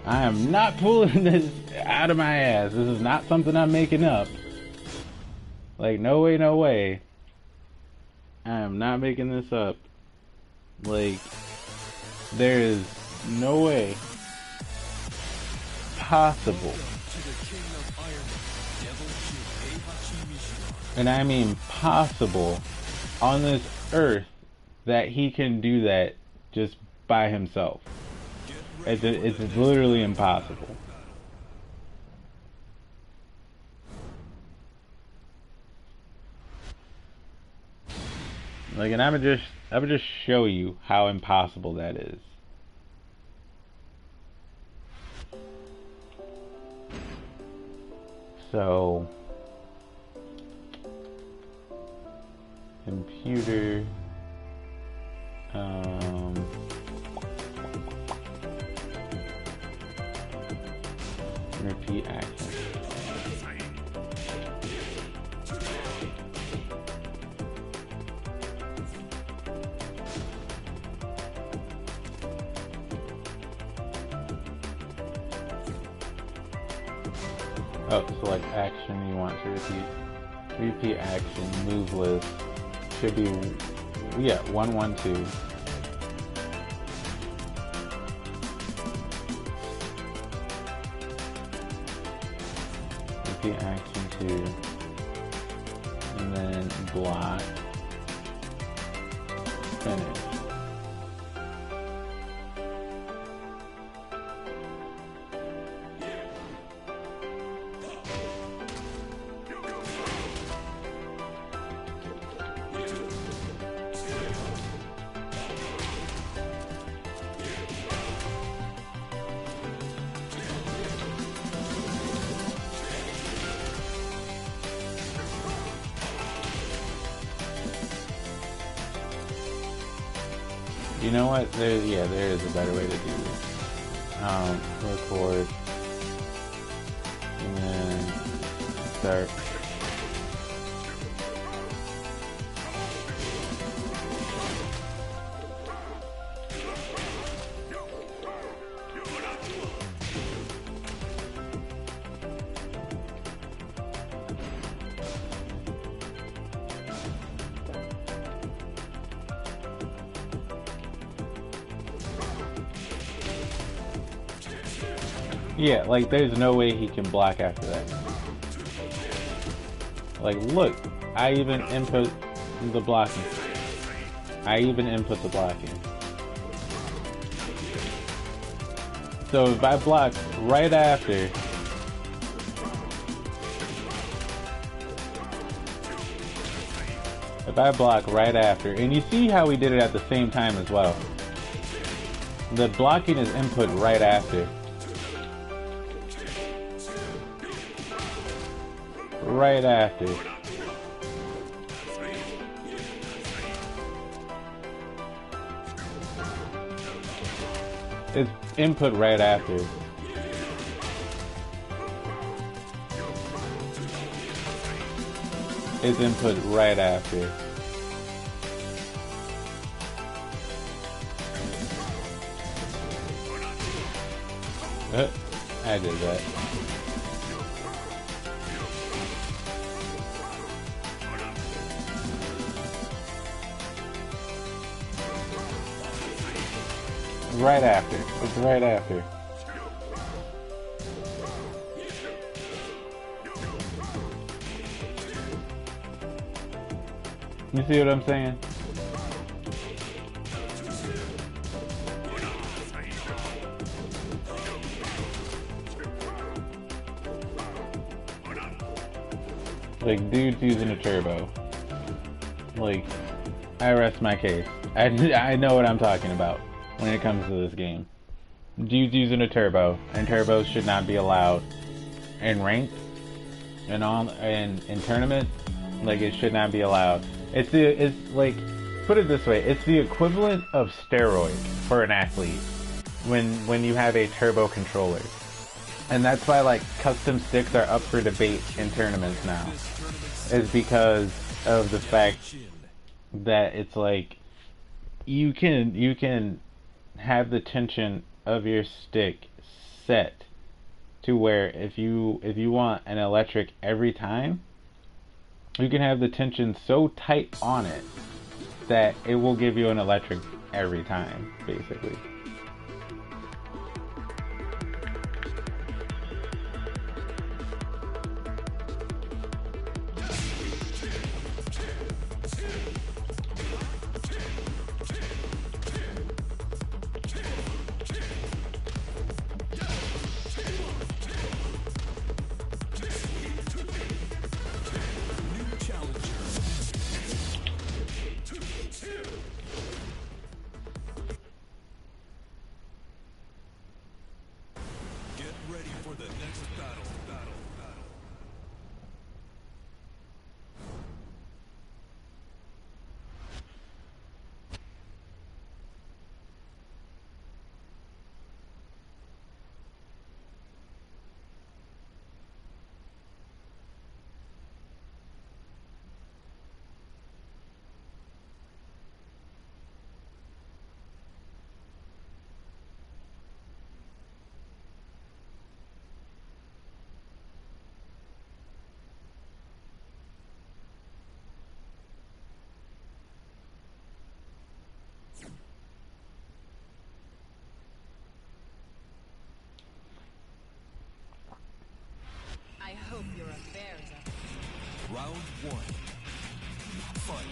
I am not pulling this out of my ass. This is not something I'm making up. Like, no way, no way. I am not making this up. Like, there is no way possible. And I mean possible on this earth that he can do that just by himself. It's literally impossible. Like, and I would just show you how impossible that is. So, computer, repeat action. Oh, select action you want to repeat. Repeat action, move list. Should be, yeah, 1-1-2. Repeat action 2. And then block. Finish. You know what? There is a better way to do this. Record and then start. Yeah, like there's no way he can block after that. Like look, I even input the blocking. So if I block right after, and you see how we did it at the same time as well. The blocking is input right after. Right after. It's input right after. It's input right after. I did that. Right after. It's right after. You see what I'm saying? Like, dude's using a turbo. Like, I rest my case. I know what I'm talking about when it comes to this game. Dude's using a turbo, and turbos should not be allowed in ranked and in tournament. Like, it should not be allowed. It's like, put it this way, it's the equivalent of steroid for an athlete when you have a turbo controller. And that's why like custom sticks are up for debate in tournaments now. Is because of the fact that it's like you can have the tension of your stick set to where if you want an electric every time, you can have the tension so tight on it that it will give you an electric every time, basically. I hope your affairs are... Round one. Fight.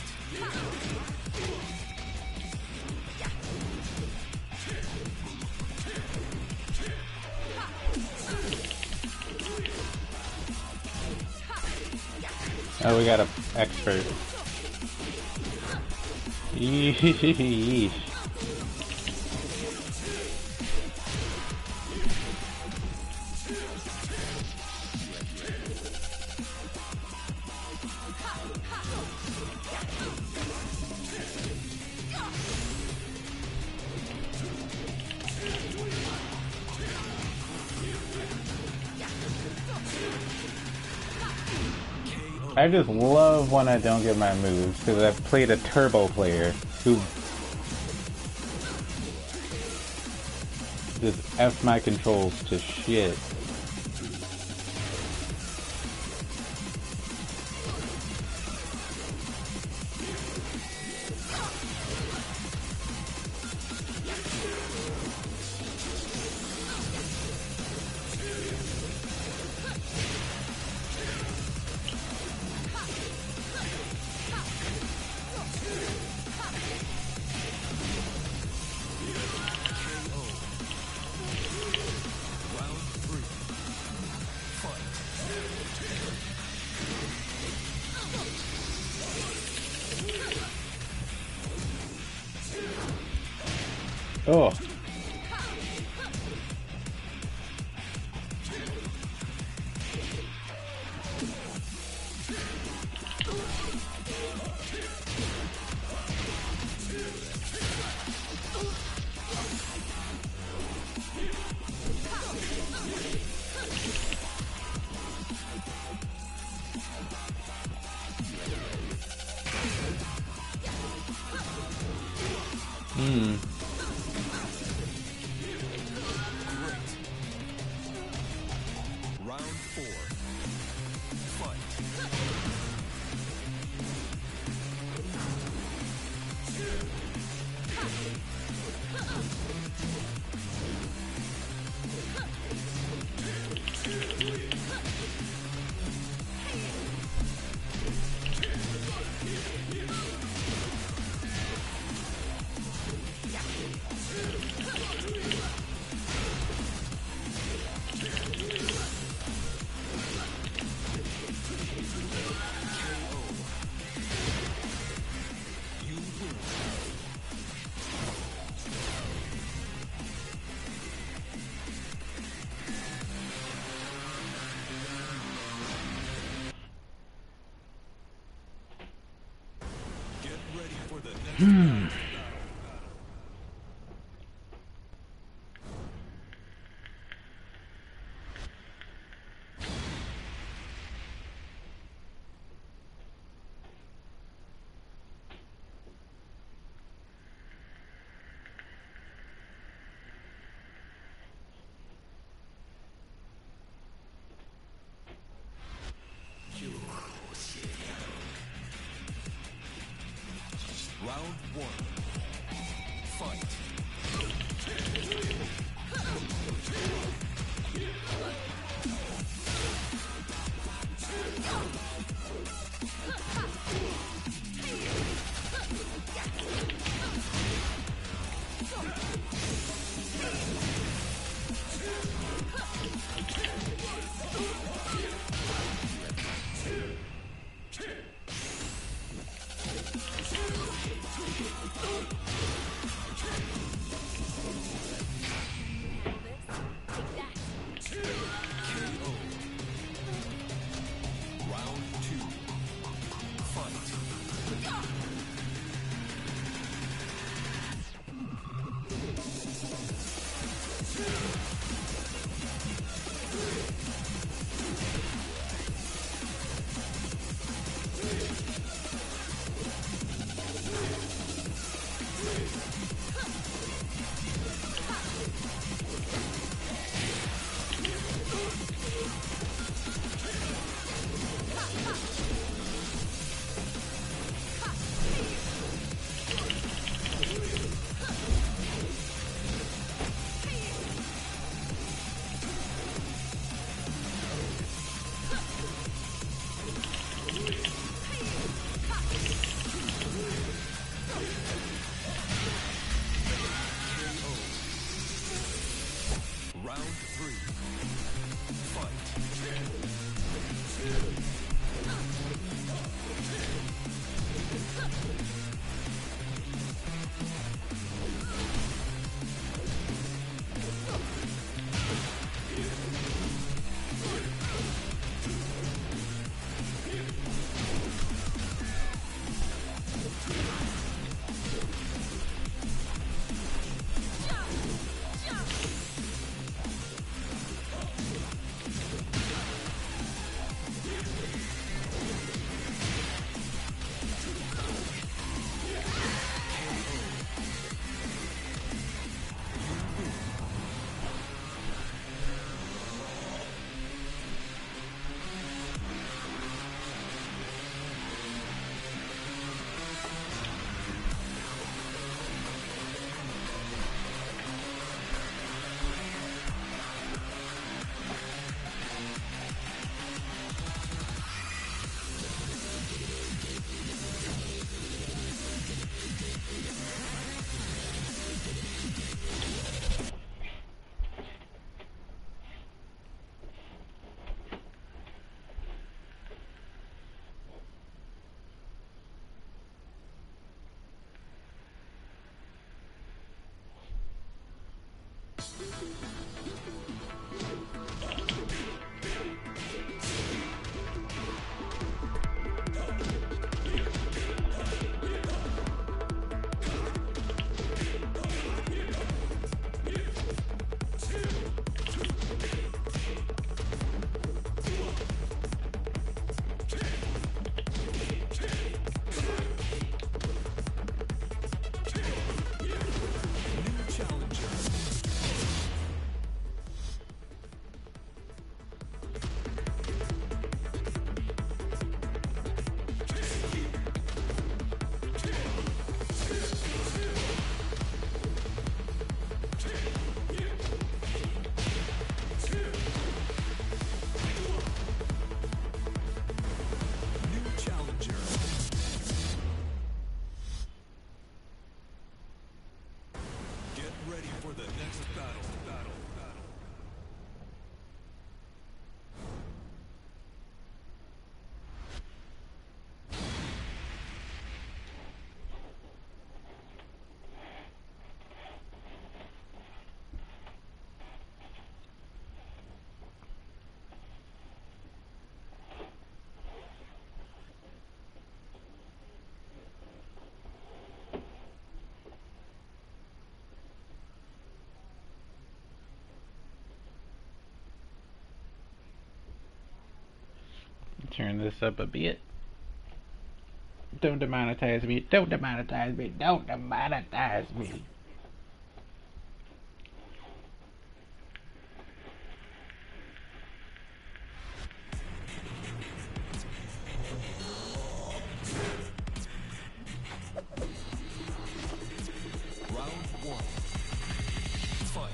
Oh, we got an expert. Yeesh. I just love when I don't get my moves, because I've played a turbo player who just F my controls to shit. Oh. Round 4. Fight. Get ready for the next round. Round 1. Fight. Round 2. Fight. Round 3. Fight. for the next battle. Turn this up a bit. Don't demonetize me. Don't demonetize me. Don't demonetize me. Round one. Fight.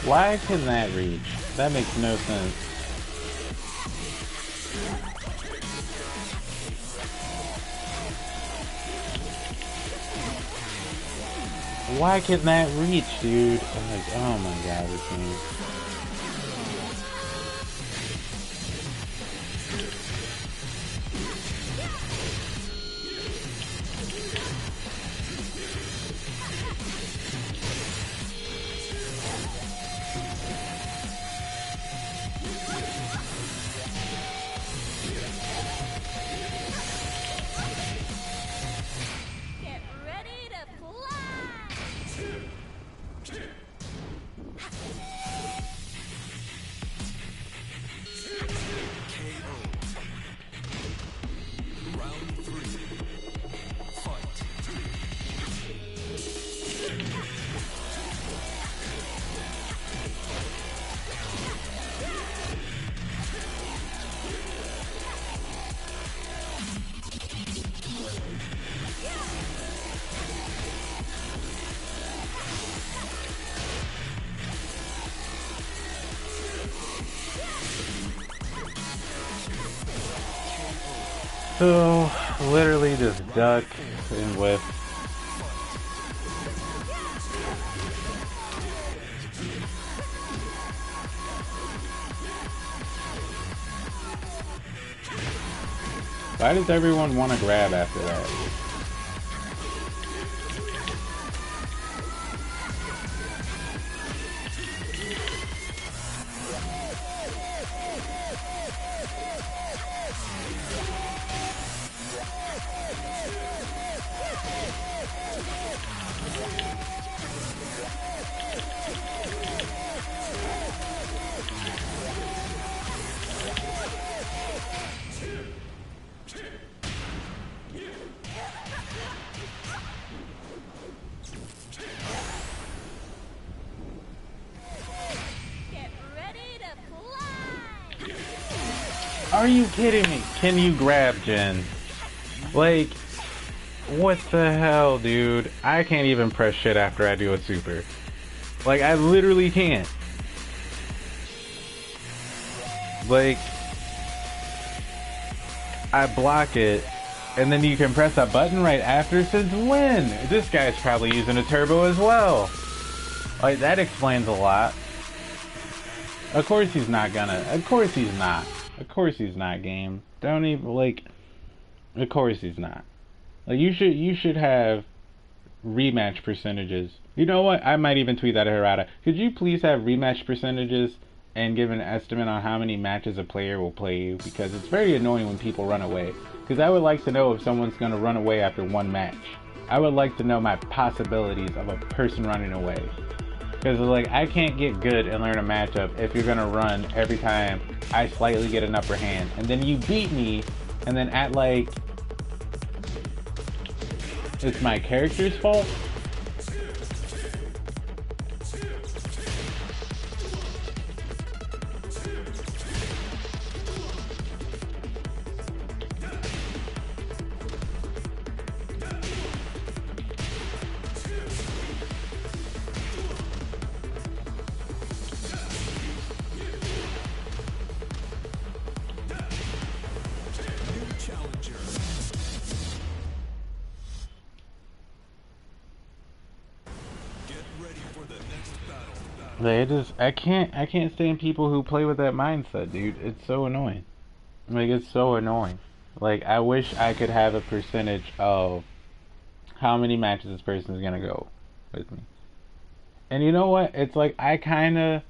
Why can that reach? That makes no sense. Why can that reach, dude? Like, oh my god, this game. Get ready to fly! KO. Round three. Fight. So, literally just duck and whip. Why does everyone want to grab after that? Get ready to fly! Are you kidding me? Can you grab, Jen? Like, what the hell, dude? I can't even press shit after I do a super. Like, I literally can't. Like, I block it, and then you can press a button right after. Since when? This guy's probably using a turbo as well. Like, that explains a lot. Of course he's not gonna. Of course he's not. Of course he's not, game. Don't even, like, of course he's not. Like, you should have rematch percentages. You know what? I might even tweet that at Harada. Could you please have rematch percentages and give an estimate on how many matches a player will play you? Because it's very annoying when people run away. Because I would like to know if someone's going to run away after one match. I would like to know my possibilities of a person running away. Because, like, I can't get good and learn a matchup if you're going to run every time I slightly get an upper hand. And then you beat me, and then act like it's my character's fault. for the next battle. I can't stand people who play with that mindset, dude. It's so annoying. Like, it's so annoying. Like, I wish I could have a percentage of how many matches this person is gonna go with me. And you know what? It's like I kinda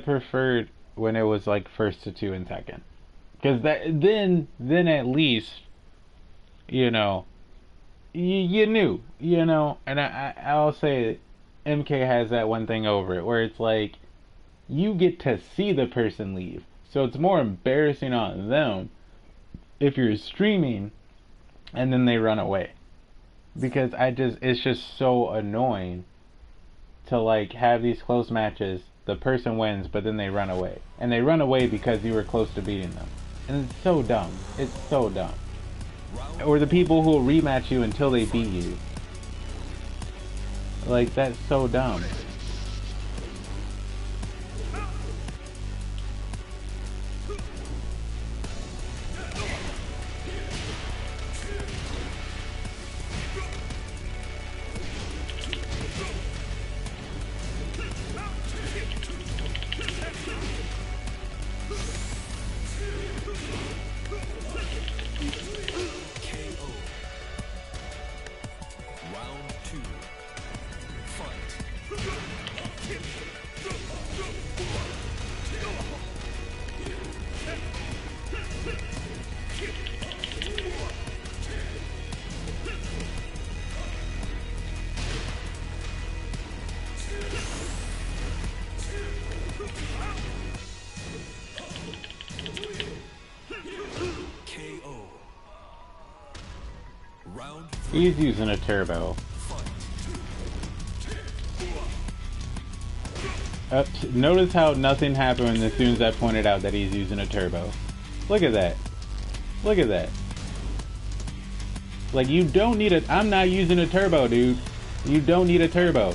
preferred when it was like first to two in Tekken, because that then at least, you know, you knew, you know. And I'll say that MK has that one thing over it where it's like you get to see the person leave, so it's more embarrassing on them if you're streaming and then they run away, because it's just so annoying to like have these close matches, the person wins but then they run away, and they run away because you were close to beating them, and it's so dumb. It's so dumb. Or the people who will rematch you until they beat you, like, that's so dumb. Round 2. Fight. KO. Round 3. He's using a turbo. Notice how nothing happened as soon as I pointed out that he's using a turbo. Look at that. Look at that. Like, you don't need a... I'm not using a turbo, dude. You don't need a turbo.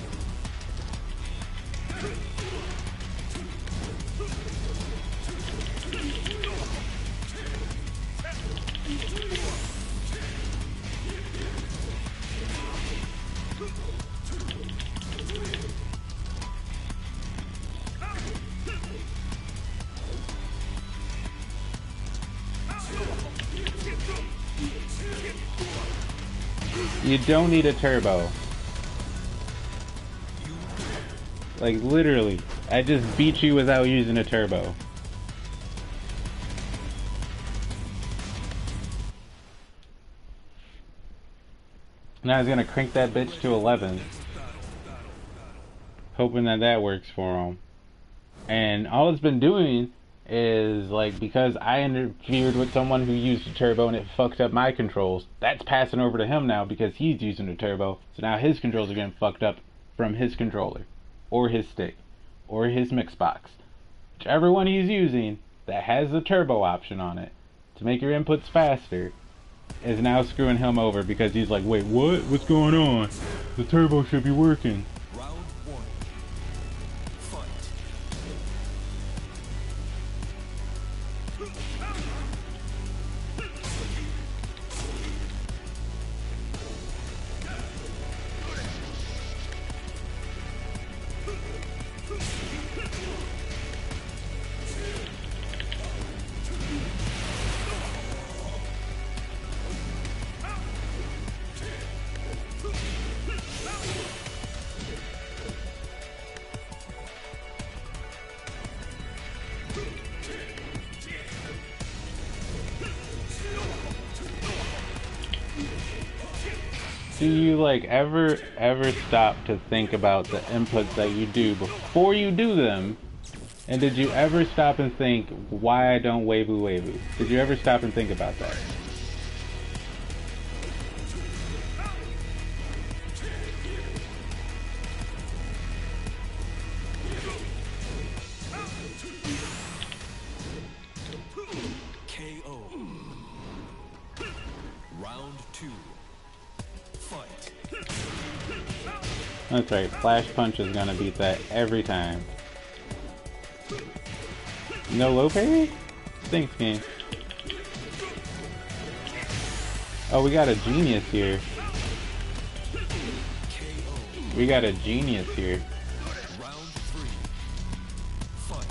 You don't need a turbo. Like, literally. I just beat you without using a turbo. Now he's gonna crank that bitch to 11. Hoping that that works for him. And all it's been doing is, like, because I interfered with someone who used a turbo and it fucked up my controls, that's passing over to him now because he's using a turbo. So now his controls are getting fucked up from his controller, or his stick, or his mix box. Whichever one he's using that has the turbo option on it to make your inputs faster is now screwing him over, because he's like, wait, what? What's going on? The turbo should be working. Round 1. Fight. Do you, like, ever stop to think about the inputs that you do before you do them? And did you ever stop and think why I don't waifu waifu? Did you ever stop and think about that? KO. Round 2. Fight. That's right, Flash Punch is gonna beat that every time. No low parry? Thanks, game. Oh, we got a genius here. We got a genius here. Round 3. Fight.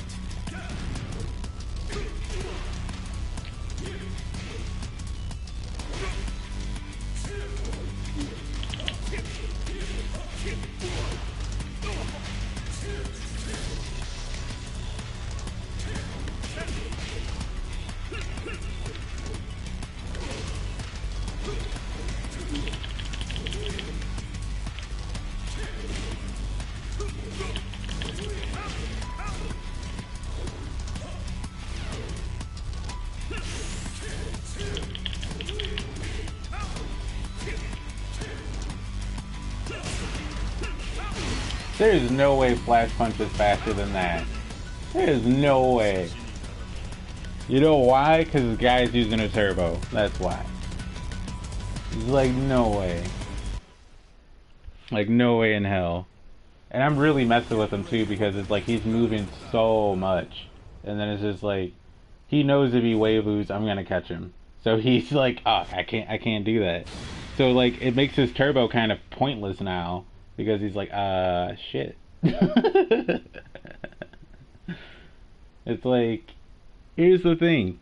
There is no way Flash Punch is faster than that. There is no way. You know why? Because the guy's using a turbo. That's why. It's like, no way. Like, no way in hell. And I'm really messing with him too because it's like he's moving so much. And then it's just like, he knows if he waivus, I'm gonna catch him. So he's like, oh, I can't do that. So like, it makes his turbo kind of pointless now. Because he's like, shit. It's like, here's the thing.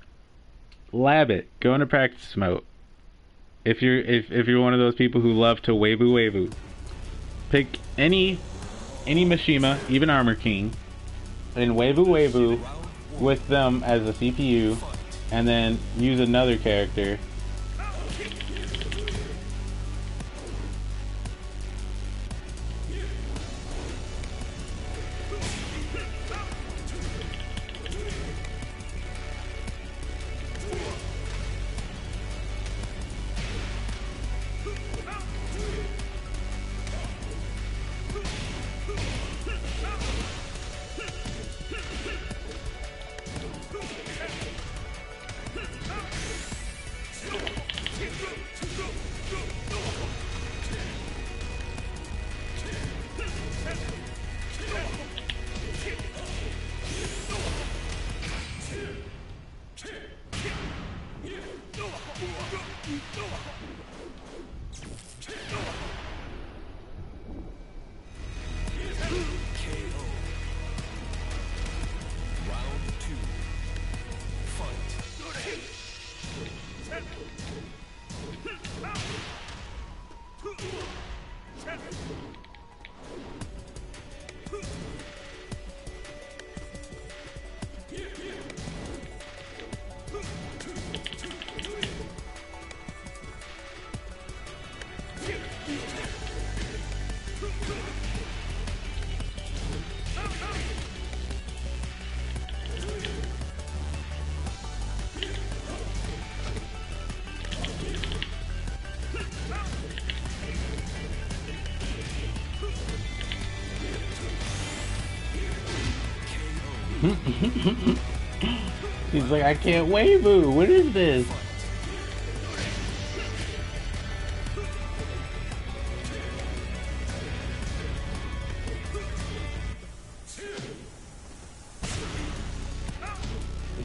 Lab it. Go into practice mode. If you're one of those people who love to waivu, pick any Mishima, even Armor King, and waivu with them as a CPU, and then use another character. He's like, I can't waivu. What is this?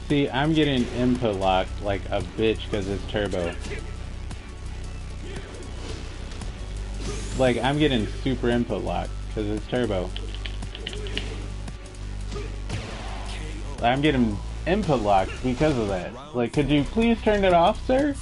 See, I'm getting input locked like a bitch because it's turbo. Like, I'm getting super input locked because it's turbo. I'm getting input locked because of that. Like, could you please turn it off, sir?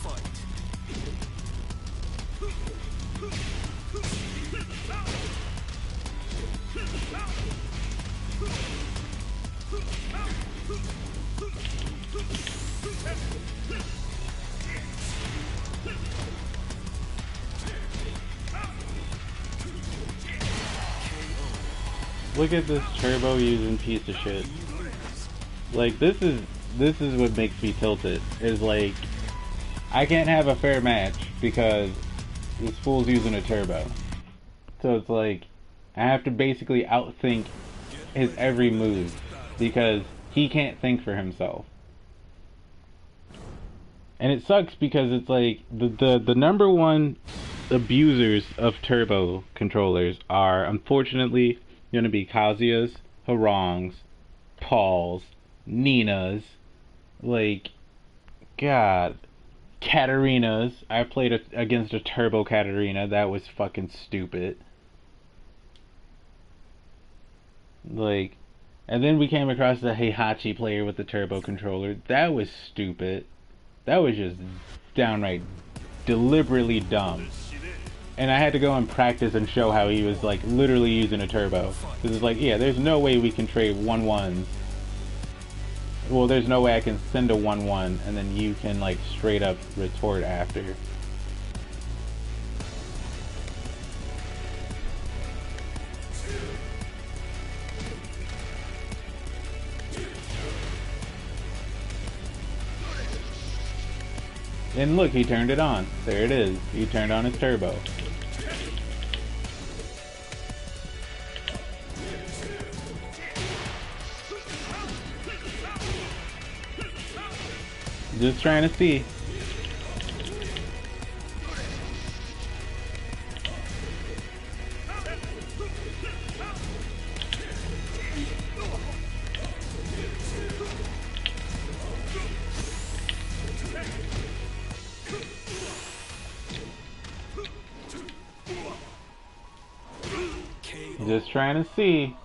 Look at this turbo using piece of shit. Like, this is what makes me tilted. Is like, I can't have a fair match because this fool's using a turbo. So it's like, I have to basically outthink his every move because he can't think for himself. And it sucks because it's like, the number one abusers of turbo controllers are, unfortunately, going to be Kazuya's, Harangues, Paul's, Nina's, like, God, Katarina's. I played against a turbo Katarina. That was fucking stupid. Like, and then we came across the Heihachi player with the turbo controller. That was stupid. That was just downright deliberately dumb. And I had to go and practice and show how he was like literally using a turbo. Because it's like, yeah, there's no way we can trade 1-1s. Well, there's no way I can send a 1-1 and then you can like straight up retort after. And look, he turned it on. There it is. He turned on his turbo. Just trying to see. Just trying to see.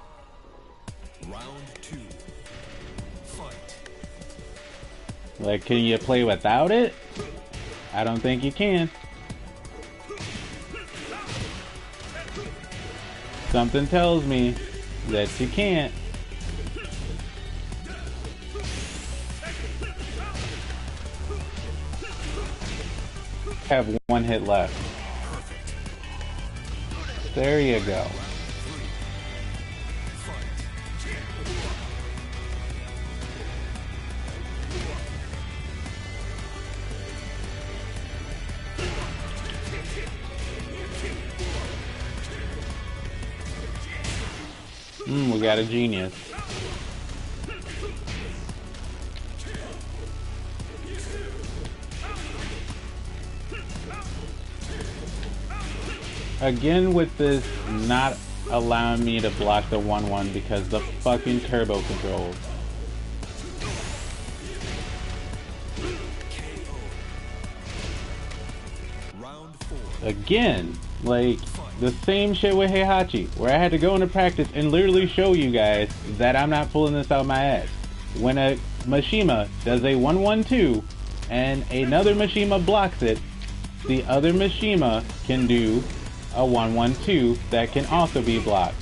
Round 2. Fight. Like, can you play without it? I don't think you can. Something tells me that you can't. Have one hit left. There you go. We got a genius. Again with this not allowing me to block the 1-1 because the fucking turbo controls. Round 4. Again, like the same shit with Heihachi, where I had to go into practice and literally show you guys that I'm not pulling this out my ass. When a Mishima does a 1-1-2 and another Mishima blocks it, the other Mishima can do a 1-1-2 that can also be blocked.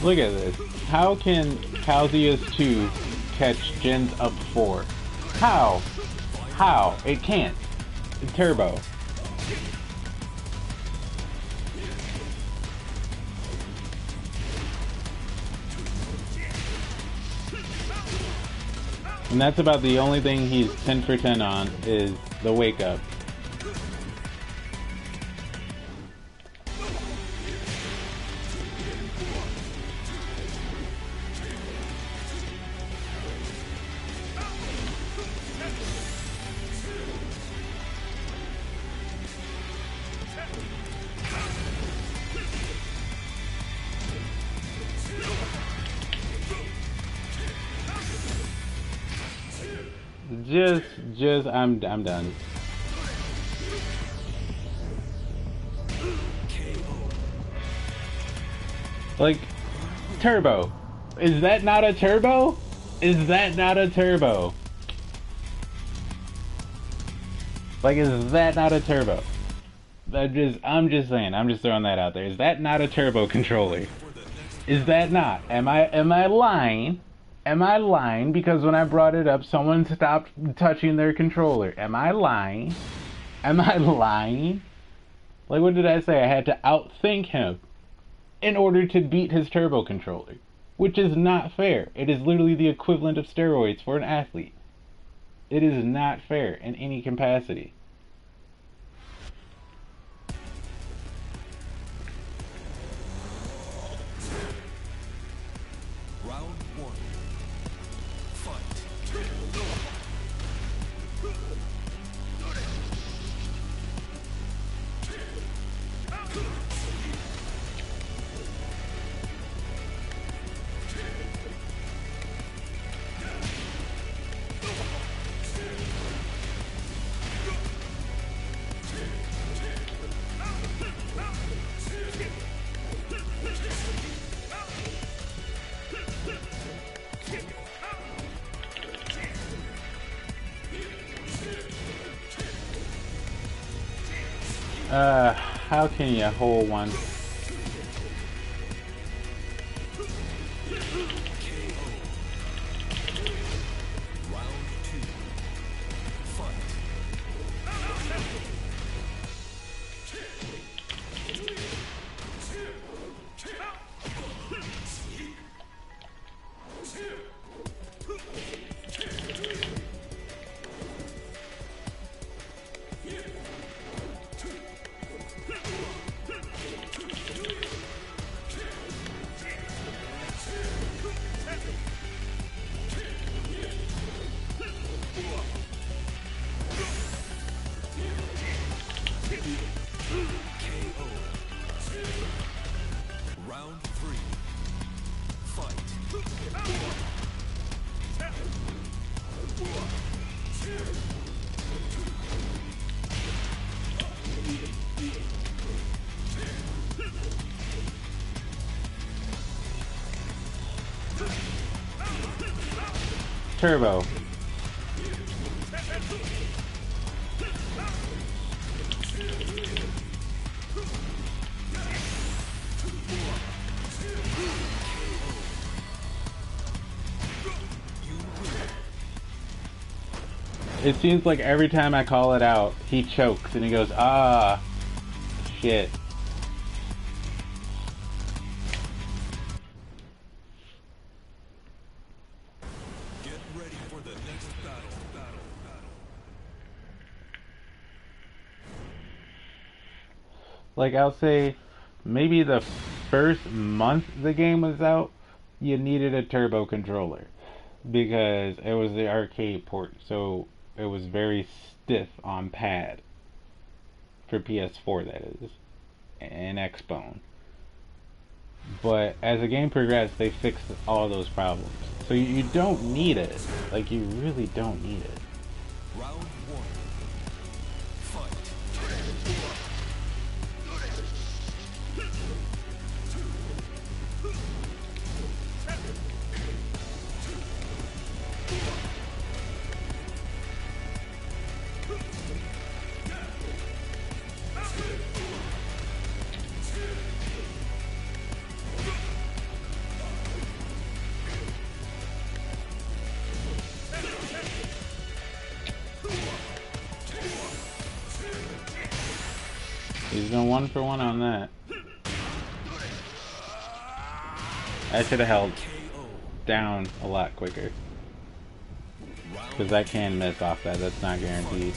Look at this. How can Kazuya's 2 catch Jin's up 4? How? How? It can't. It's turbo. And that's about the only thing he's 10 for 10 on is the wake up. I'm done. Like, turbo. Is that not a turbo? Is that not a turbo? Like, is that not a turbo? I'm just saying, I'm just throwing that out there. Is that not a turbo controller? Is that not? Am I lying? Am I lying because when I brought it up, someone stopped touching their controller? Am I lying? Am I lying? Like, what did I say? I had to outthink him in order to beat his turbo controller, which is not fair. It is literally the equivalent of steroids for an athlete. It is not fair in any capacity. Round 1. Fight. How can you hold one? Round 3. Fight. Turbo. It seems like every time I call it out, he chokes and he goes, ah, shit. Get ready for the next battle. Like, I'll say maybe the first month the game was out, you needed a turbo controller because it was the arcade port, so it was very stiff on pad for PS4, that is, and Xbone. But as the game progressed, they fixed all those problems. So you don't need it. Like, you really don't need it. Round 1. Fight. He's been 1-for-1 on that. I should have held down a lot quicker. Because I can miss off that. That's not guaranteed.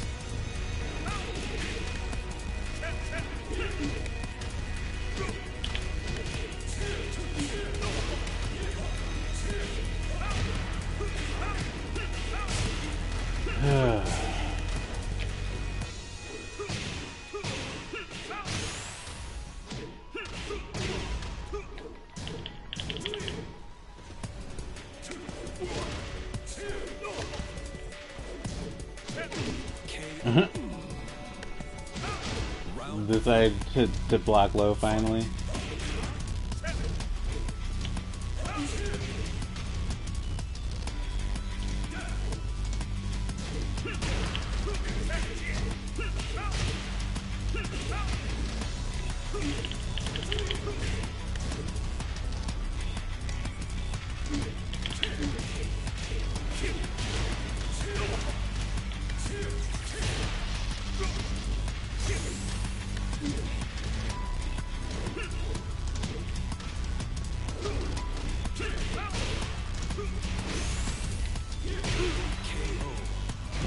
Decided to block low finally.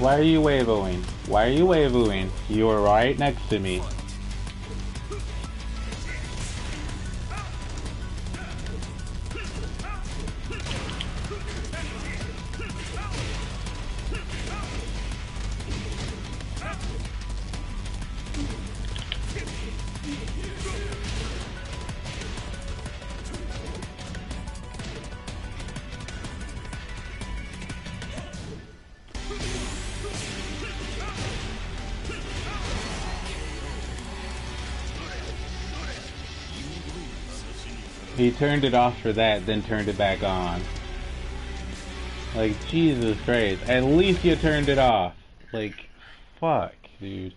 Why are you waving? Why are you waving? You were right next to me. He turned it off for that, then turned it back on. Like, Jesus Christ. At least you turned it off. Like, fuck, dude.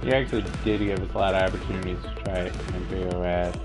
He actually did give us a lot of opportunities to try Imperial Wrath.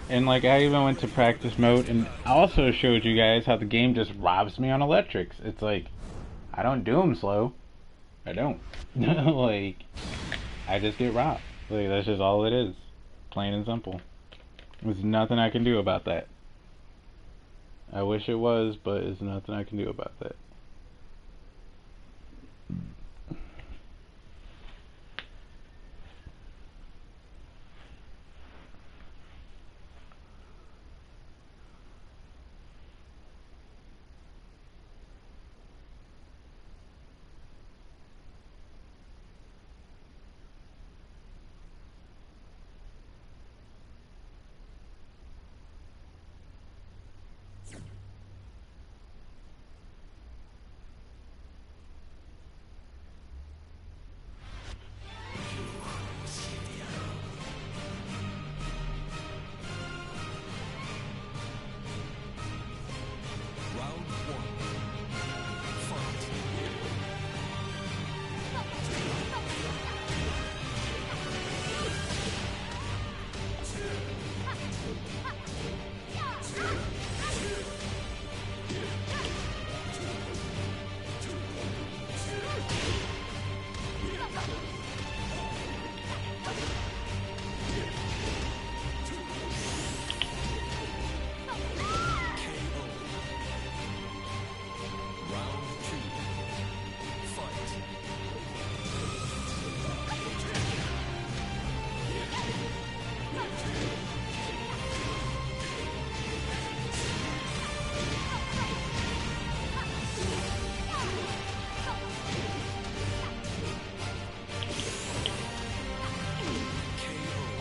And like I even went to practice mode and also showed you guys how the game just robs me on electrics. It's like, I don't do them slow. I don't. Like, I just get robbed. Like, that's just all it is. Plain and simple. There's nothing I can do about that. I wish it was, but there's nothing I can do about that.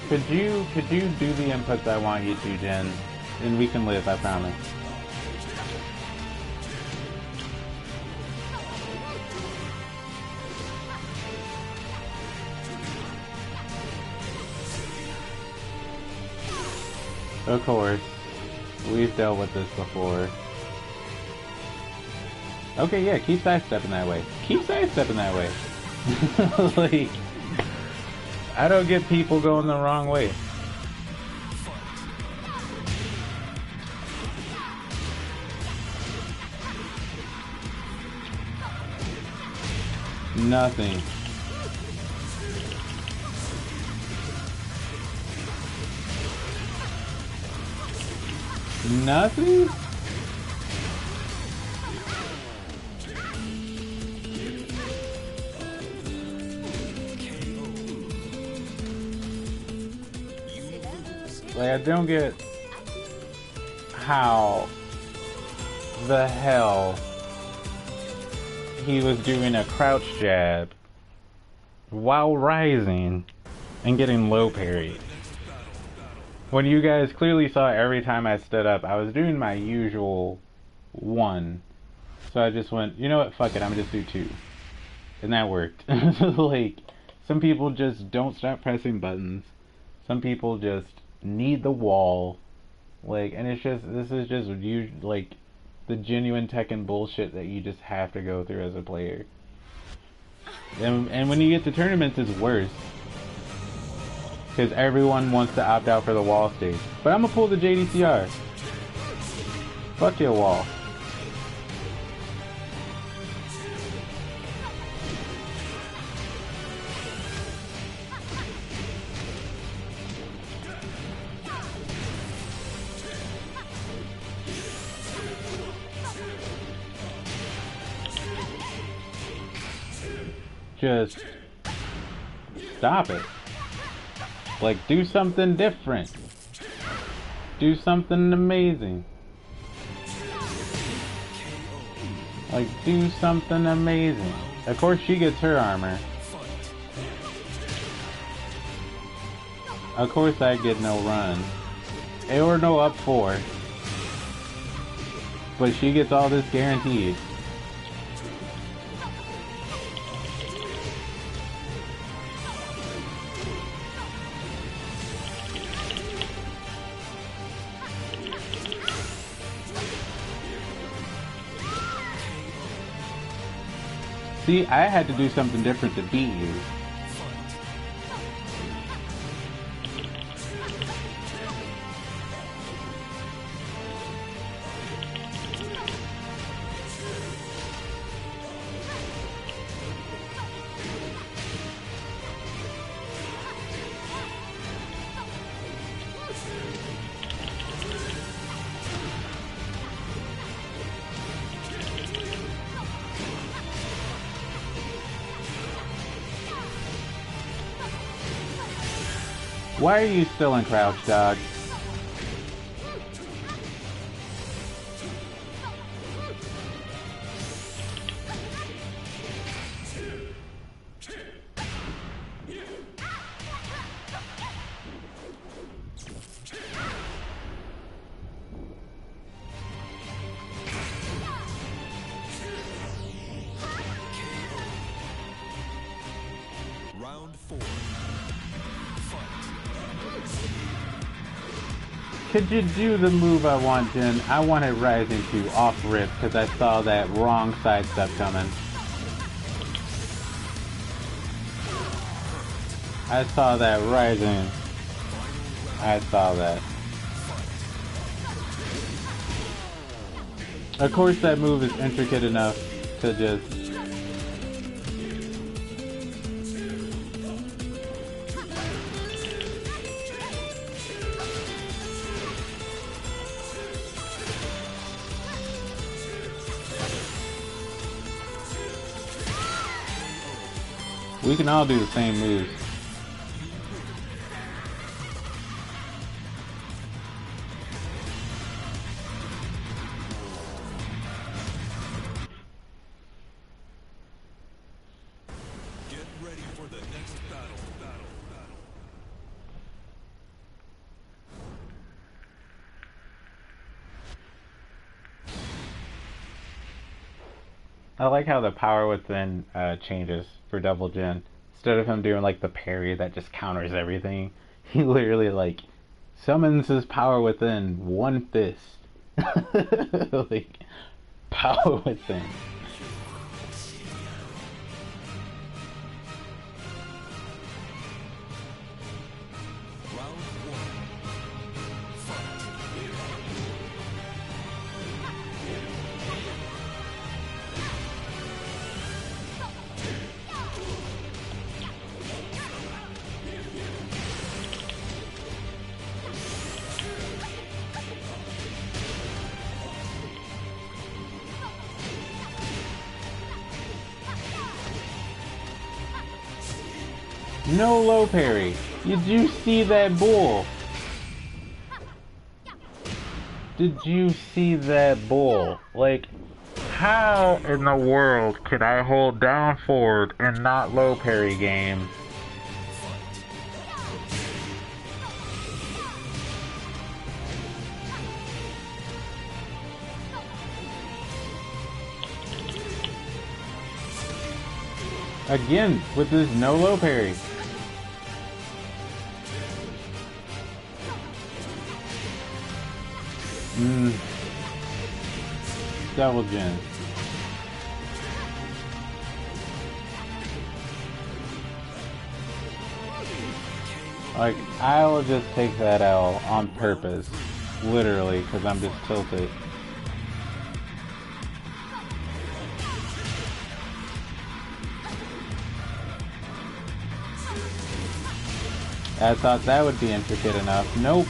Could you do the inputs I want you to, Jen? And we can live, I promise. Of course. We've dealt with this before. Okay, yeah, keep sidestepping that way. Keep sidestepping that way. Like, I don't get people going the wrong way. Nothing. Nothing? Like, I don't get how the hell he was doing a crouch jab while rising and getting low parried. When you guys clearly saw every time I stood up, I was doing my usual one. So I just went, you know what, fuck it, I'm gonna just do two. And that worked. Like, some people just don't stop pressing buttons. Some people just need the wall. Like, and it's just, this is just you, like, the genuine Tekken bullshit that you just have to go through as a player. And when you get to tournaments, it's worse. Because everyone wants to opt out for the wall stage. But I'm gonna pull the JDCR. Fuck your wall. Just stop it. Like, do something different. Do something amazing. Like, do something amazing. Of course she gets her armor. Of course I get no run. Or no up 4. But she gets all this guaranteed. See, I had to do something different to beat you. Why are you still in crouch, dog? Round 4. Could you do the move I want, Jen? I wanted Rising to off rip because I saw that wrong sidestep coming. I saw that Rising. I saw that. Of course that move is intricate enough to just... We can all do the same moves. Get ready for the next battle. I like how the power within changes for Double Jin. Instead of him doing like the parry that just counters everything, he literally like summons his power within one fist. Like, power within. Round 1. Fight. No low parry. Did you see that bull? Did you see that bull? Like, how in the world could I hold down forward and not low parry game? Again, with this no low parry. Double Jin. Like, I will just take that L on purpose. Literally, because I'm just tilted. I thought that would be intricate enough. Nope.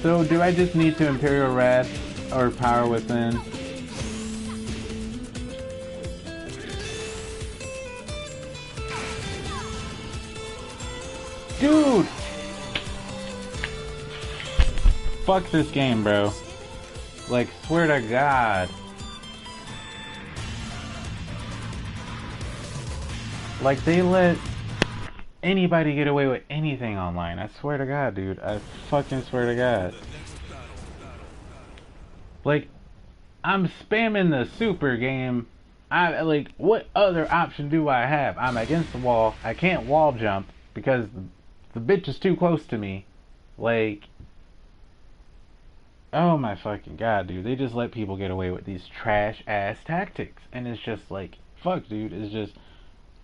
So, do I just need to Imperial Wrath or Power Within? Dude! fuck this game, bro. Like, swear to God. Like, they let anybody get away with anything online. I swear to God, dude. I fucking swear to God. Like, I'm spamming the super game. Like, what other option do I have? I'm against the wall. I can't wall jump because the bitch is too close to me. Like, oh my fucking God, dude. They just let people get away with these trash ass tactics. And it's just like, fuck, dude. It's just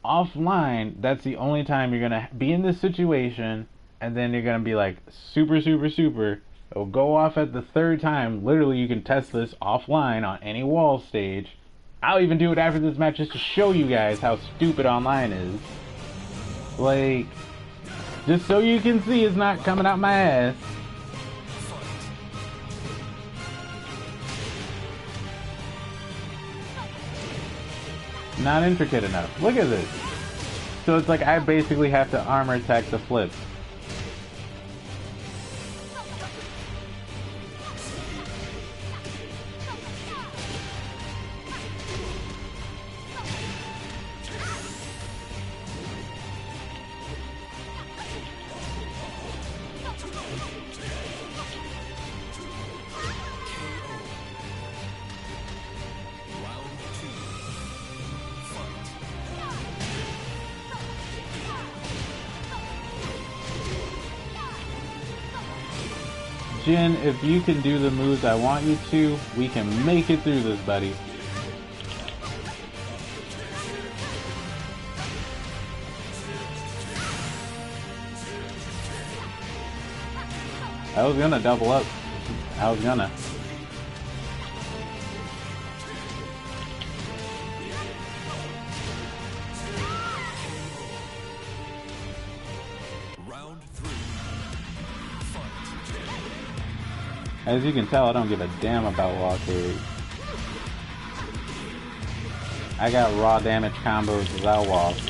offline. That's the only time you're gonna be in this situation. And then you're gonna be like, super, super, super. It'll go off at the third time. Literally, you can test this offline on any wall stage. I'll even do it after this match just to show you guys how stupid online is. Like, just so you can see it's not coming out my ass. Not intricate enough. Look at this. So it's like I basically have to armor attack the flip. Jin, if you can do the moves I want you to, we can make it through this, buddy. I was gonna double up. I was gonna. As you can tell, I don't give a damn about wall carry. I got raw damage combos without walls.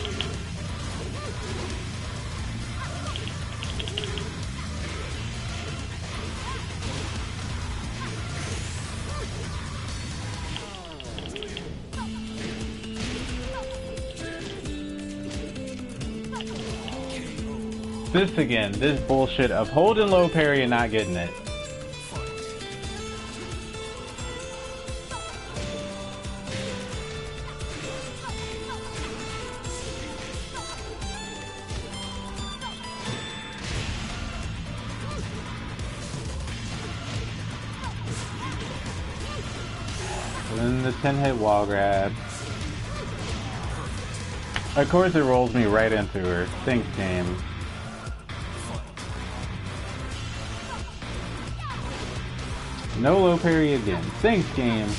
This again, this bullshit of holding low parry and not getting it. And then the 10-hit wall grab. Of course it rolls me right into her. Thanks, game. No low parry again. Thanks, game.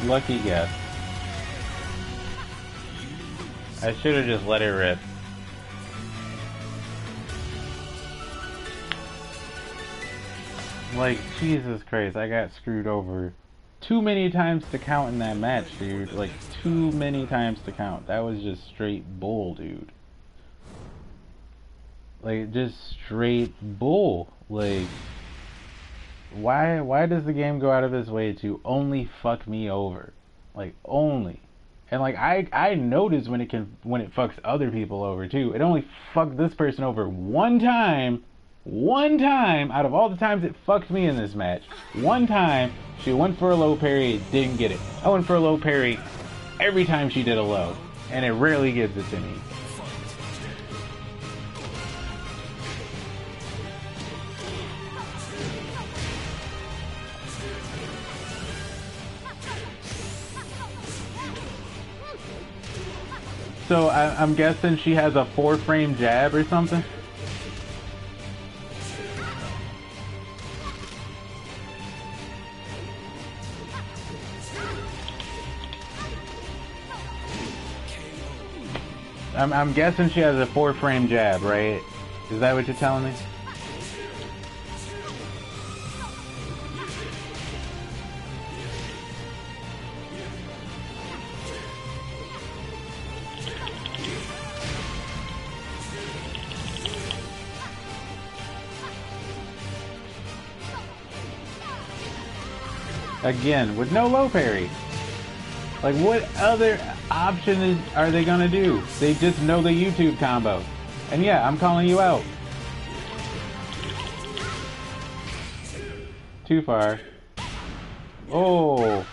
Lucky guess. I should have just let it rip. Like, Jesus Christ, I got screwed over too many times to count in that match, dude. Like, too many times to count. That was just straight bull, dude. Like, just straight bull. Like, why does the game go out of its way to only fuck me over? Like, only. And like I notice when it fucks other people over too. It only fucked this person over one time out of all the times it fucked me in this match. One time she went for a low parry, didn't get it. I went for a low parry every time she did a low, and it rarely gives it to me. So I'm guessing she has a 4-frame jab or something? I'm guessing she has a 4-frame jab, right? Is that what you're telling me? Again, with no low parry. Like, what other option are they gonna do? They just know the YouTube combo. And yeah, I'm calling you out. Too far. Oh.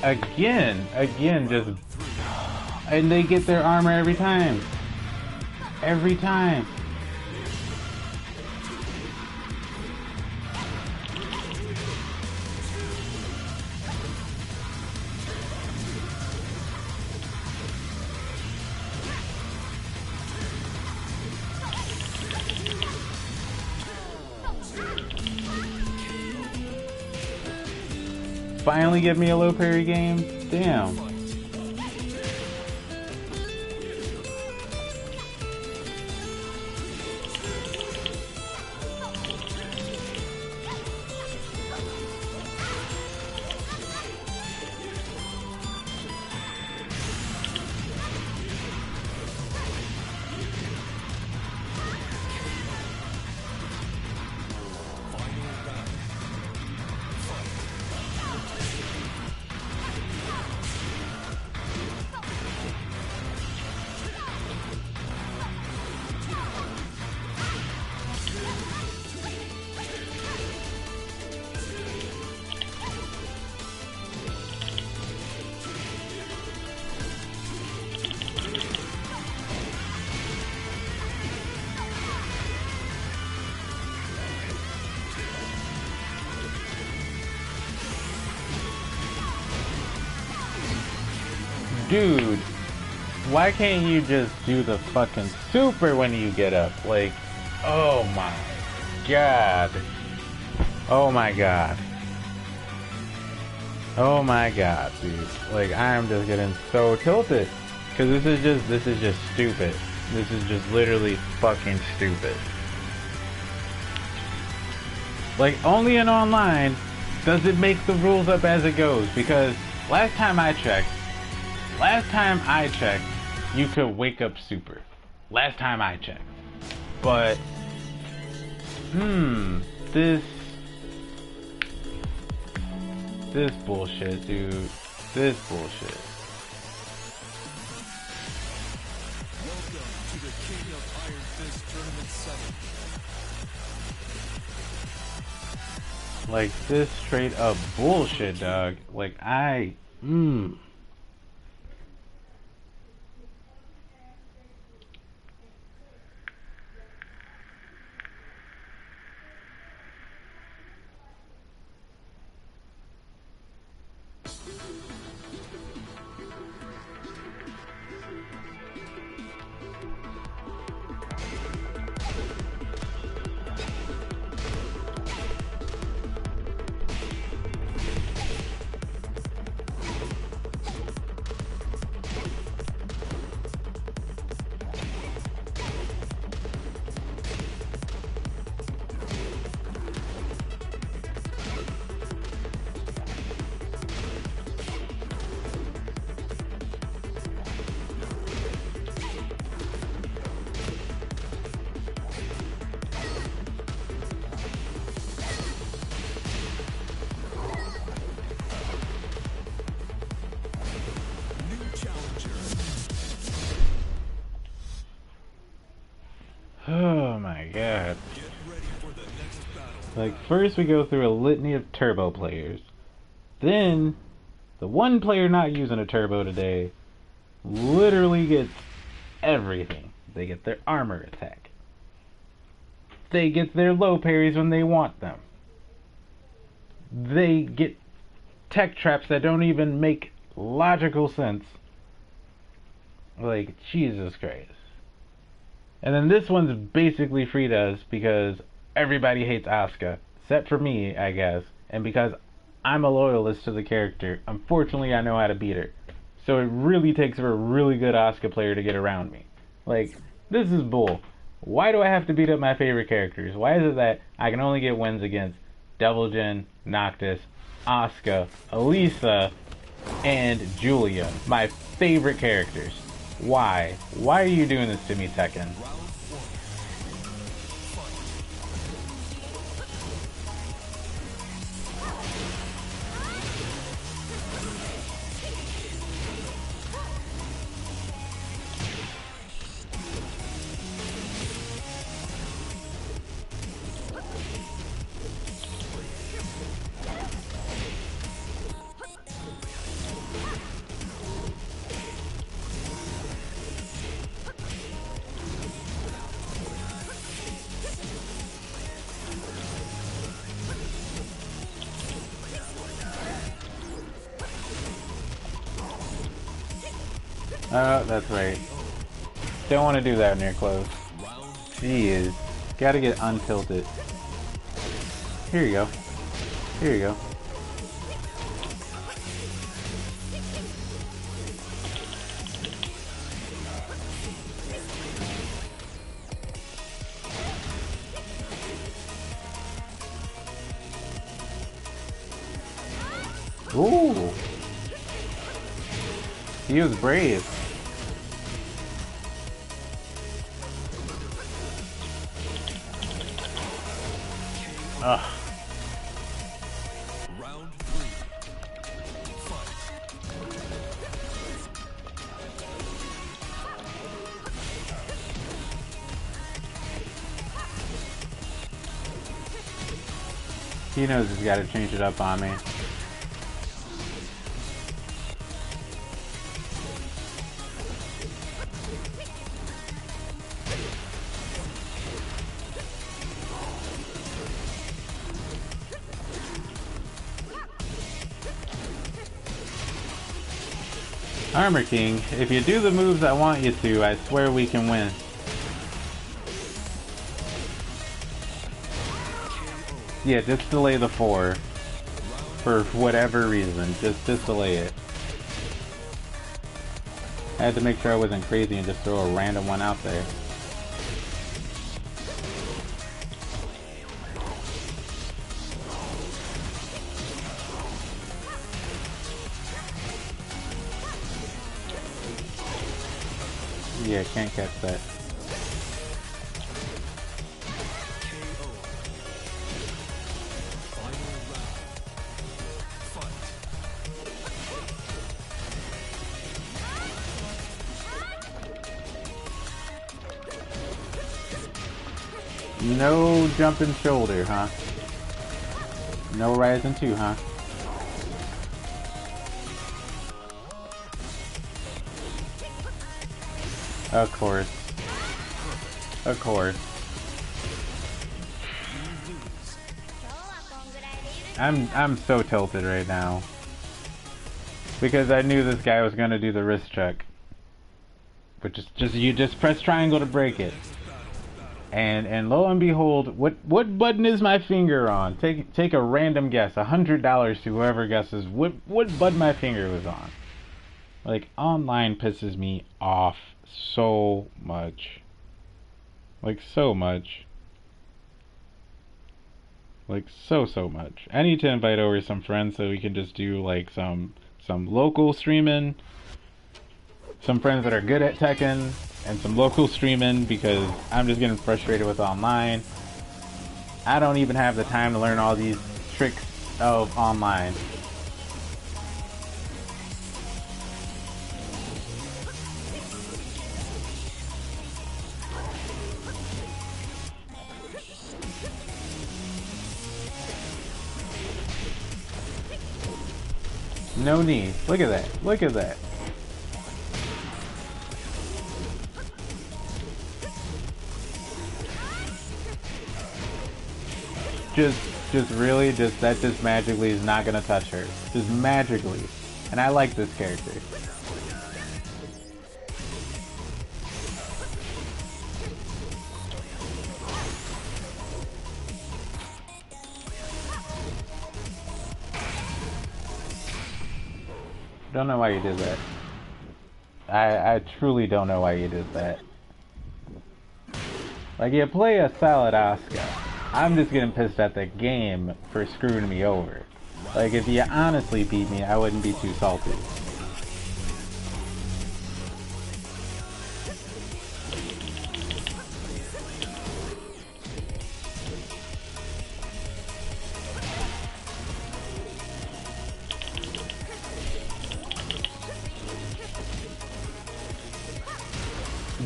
Again, just... And they get their armor every time. Every time. Finally give me a low parry game? Damn. Dude, why can't you just do the fucking super when you get up? Like, oh my god. Oh my god. Oh my god, dude. Like, I'm just getting so tilted. Cause this is just stupid. This is just literally fucking stupid. Like, only in online does it make the rules up as it goes. Because last time I checked, you could wake up super. Last time I checked. But, this bullshit, dude. This bullshit. Welcome to the King of Iron Fist Tournament 7. Like, this straight up bullshit, dog. Like, oh my god. Get ready for the next battle. Like, first we go through a litany of turbo players. Then, the one player not using a turbo today literally gets everything. They get their armor attack. They get their low parries when they want them. They get tech traps that don't even make logical sense. Like, Jesus Christ. And then this one's basically free to us because everybody hates Asuka, except for me, I guess. And because I'm a loyalist to the character, unfortunately, I know how to beat her. So it really takes for a really good Asuka player to get around me. Like, this is bull. Why do I have to beat up my favorite characters? Why is it that I can only get wins against Devil Jin, Noctis, Asuka, Elisa, and Julia, my favorite characters? Why? Why are you doing this to me, Tekken? Oh, that's right. Don't want to do that near close. Jeez. Gotta get untilted. Here you go. Here you go. Ooh. He was brave. Ugh. Round 3. Fight. He knows he's got to change it up on me. Armor King, if you do the moves I want you to, I swear we can win. Yeah, just delay the 4. For whatever reason, just delay it. I had to make sure I wasn't crazy and just throw a random one out there. Yeah, can't catch that. No jumping shoulder, huh? No rising 2, huh? Of course. Of course. I'm so tilted right now. Because I knew this guy was gonna do the wrist check. But you just press triangle to break it. And lo and behold, what button is my finger on? Take a random guess, $100 to whoever guesses what button my finger was on. Like, online pisses me off so much. Like, so much. Like, so much. I need to invite over some friends so we can just do like some local streaming. Some friends that are good at Tekken and some local streaming, because I'm just getting frustrated with online. I don't even have the time to learn all these tricks of online. No need. Look at that. Look at that. That just magically is not gonna touch her. Just magically. And I like this character. Don't know why you did that. I truly don't know why you did that. Like, you play a solid Asuka. I'm just getting pissed at the game for screwing me over. Like, if you honestly beat me, I wouldn't be too salty.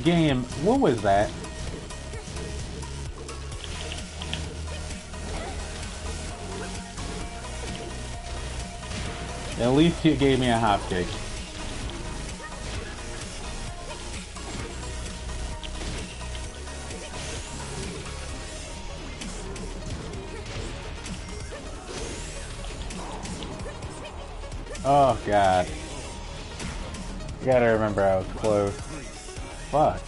Game, what was that? At least you gave me a hop kick. Oh god. You gotta remember I was close. Fuck.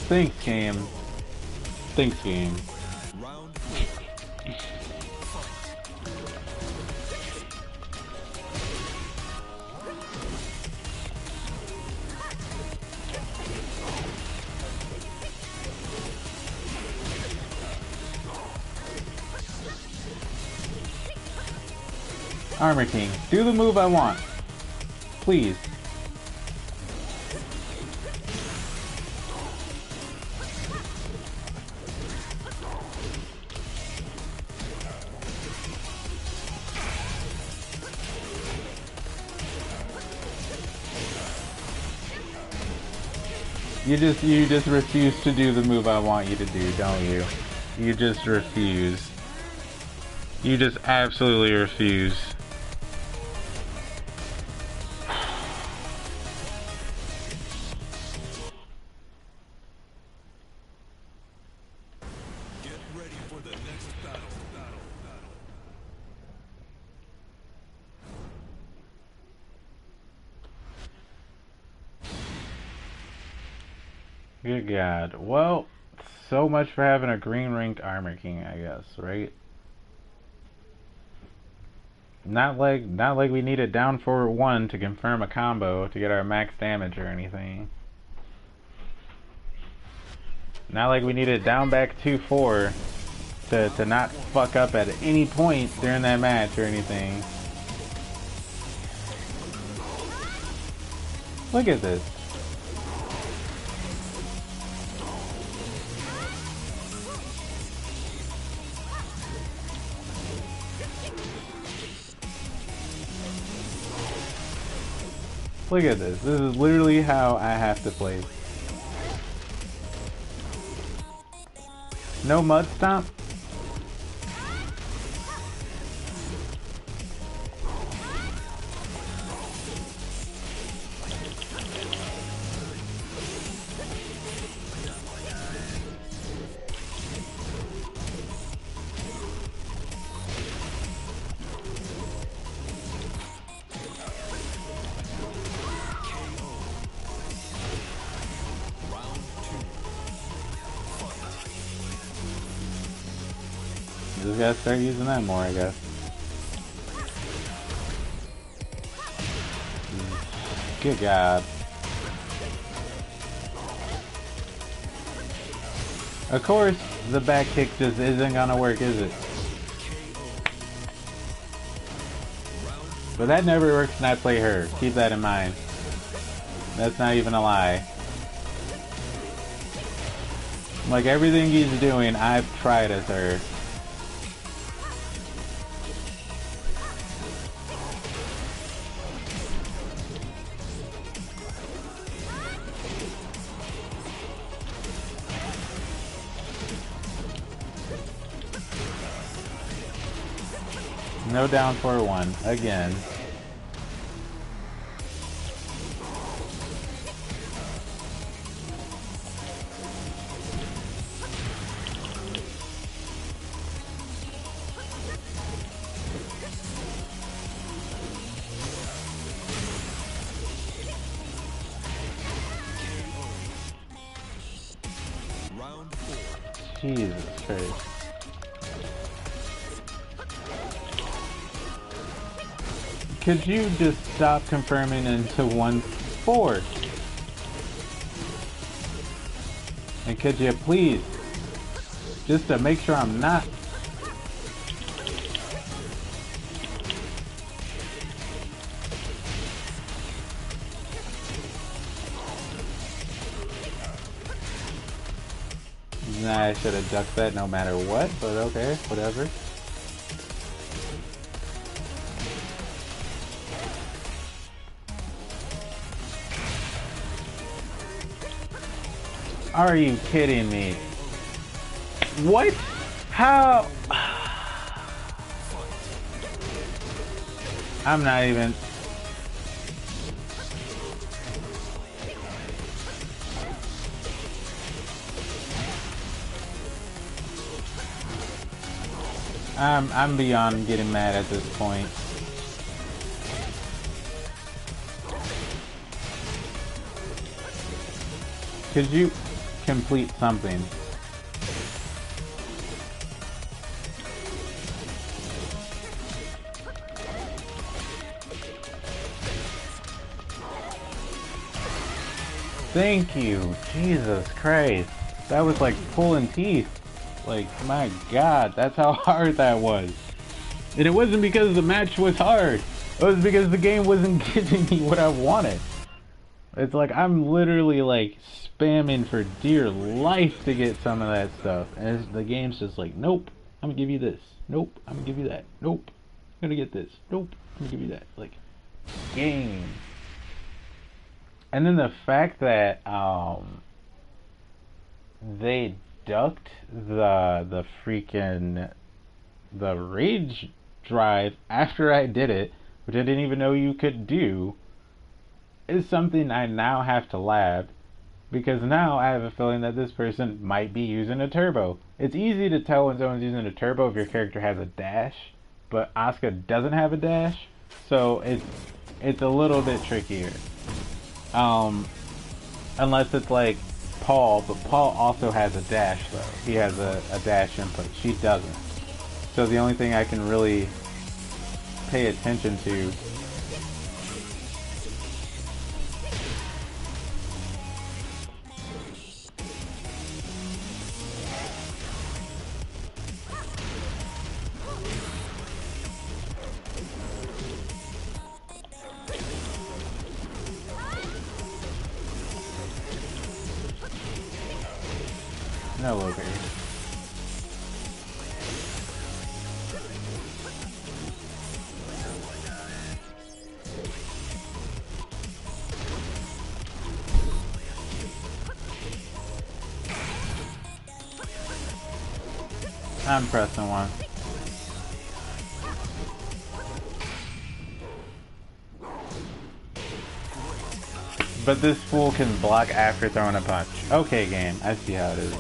Thanks, game. Thanks, game. Round Armor King, do the move I want. Please. You just refuse to do the move I want you to do, don't you? You just refuse. You just absolutely refuse. Get ready for the next battle. Good God. Well, so much for having a green ranked Armor King, I guess, right? Not like we needed down forward 1 to confirm a combo to get our max damage or anything. Not like we needed down back 2-4 to not fuck up at any point during that match or anything. Look at this. Look at this. This is literally how I have to play. No mud stomp? Just gotta start using that more, I guess. Good God. Of course, the back kick just isn't gonna work, is it? But that never works when I play her. Keep that in mind. That's not even a lie. Like, everything he's doing, I've tried as her. No down for one again. Round 4. Jesus Christ. Could you just stop confirming into 1-4? And could you please, just to make sure I'm not. Nah, I should have ducked that no matter what, but okay, whatever. Are you kidding me? What? How? I'm not even. I'm beyond getting mad at this point. Could you complete something? Thank you. Jesus Christ. That was like pulling teeth. Like, my God, that's how hard that was. And it wasn't because the match was hard. It was because the game wasn't giving me what I wanted. It's like I'm literally like spamming for dear life to get some of that stuff. And the game's just like, nope, I'm gonna give you this. Nope, I'm gonna give you that. Nope, I'm gonna get this. Nope, I'm gonna give you that. Like, game. And then the fact that they ducked the freaking the rage drive after I did it, which I didn't even know you could do, is something I now have to laugh, because now I have a feeling that this person might be using a turbo. It's easy to tell when someone's using a turbo if your character has a dash, but Asuka doesn't have a dash, so it's a little bit trickier. Unless it's like Paul, but Paul also has a dash though. He has a dash input. She doesn't. So the only thing I can really pay attention to no ogre. I'm pressing one. But this fool can block after throwing a punch. Okay, game. I see how it is.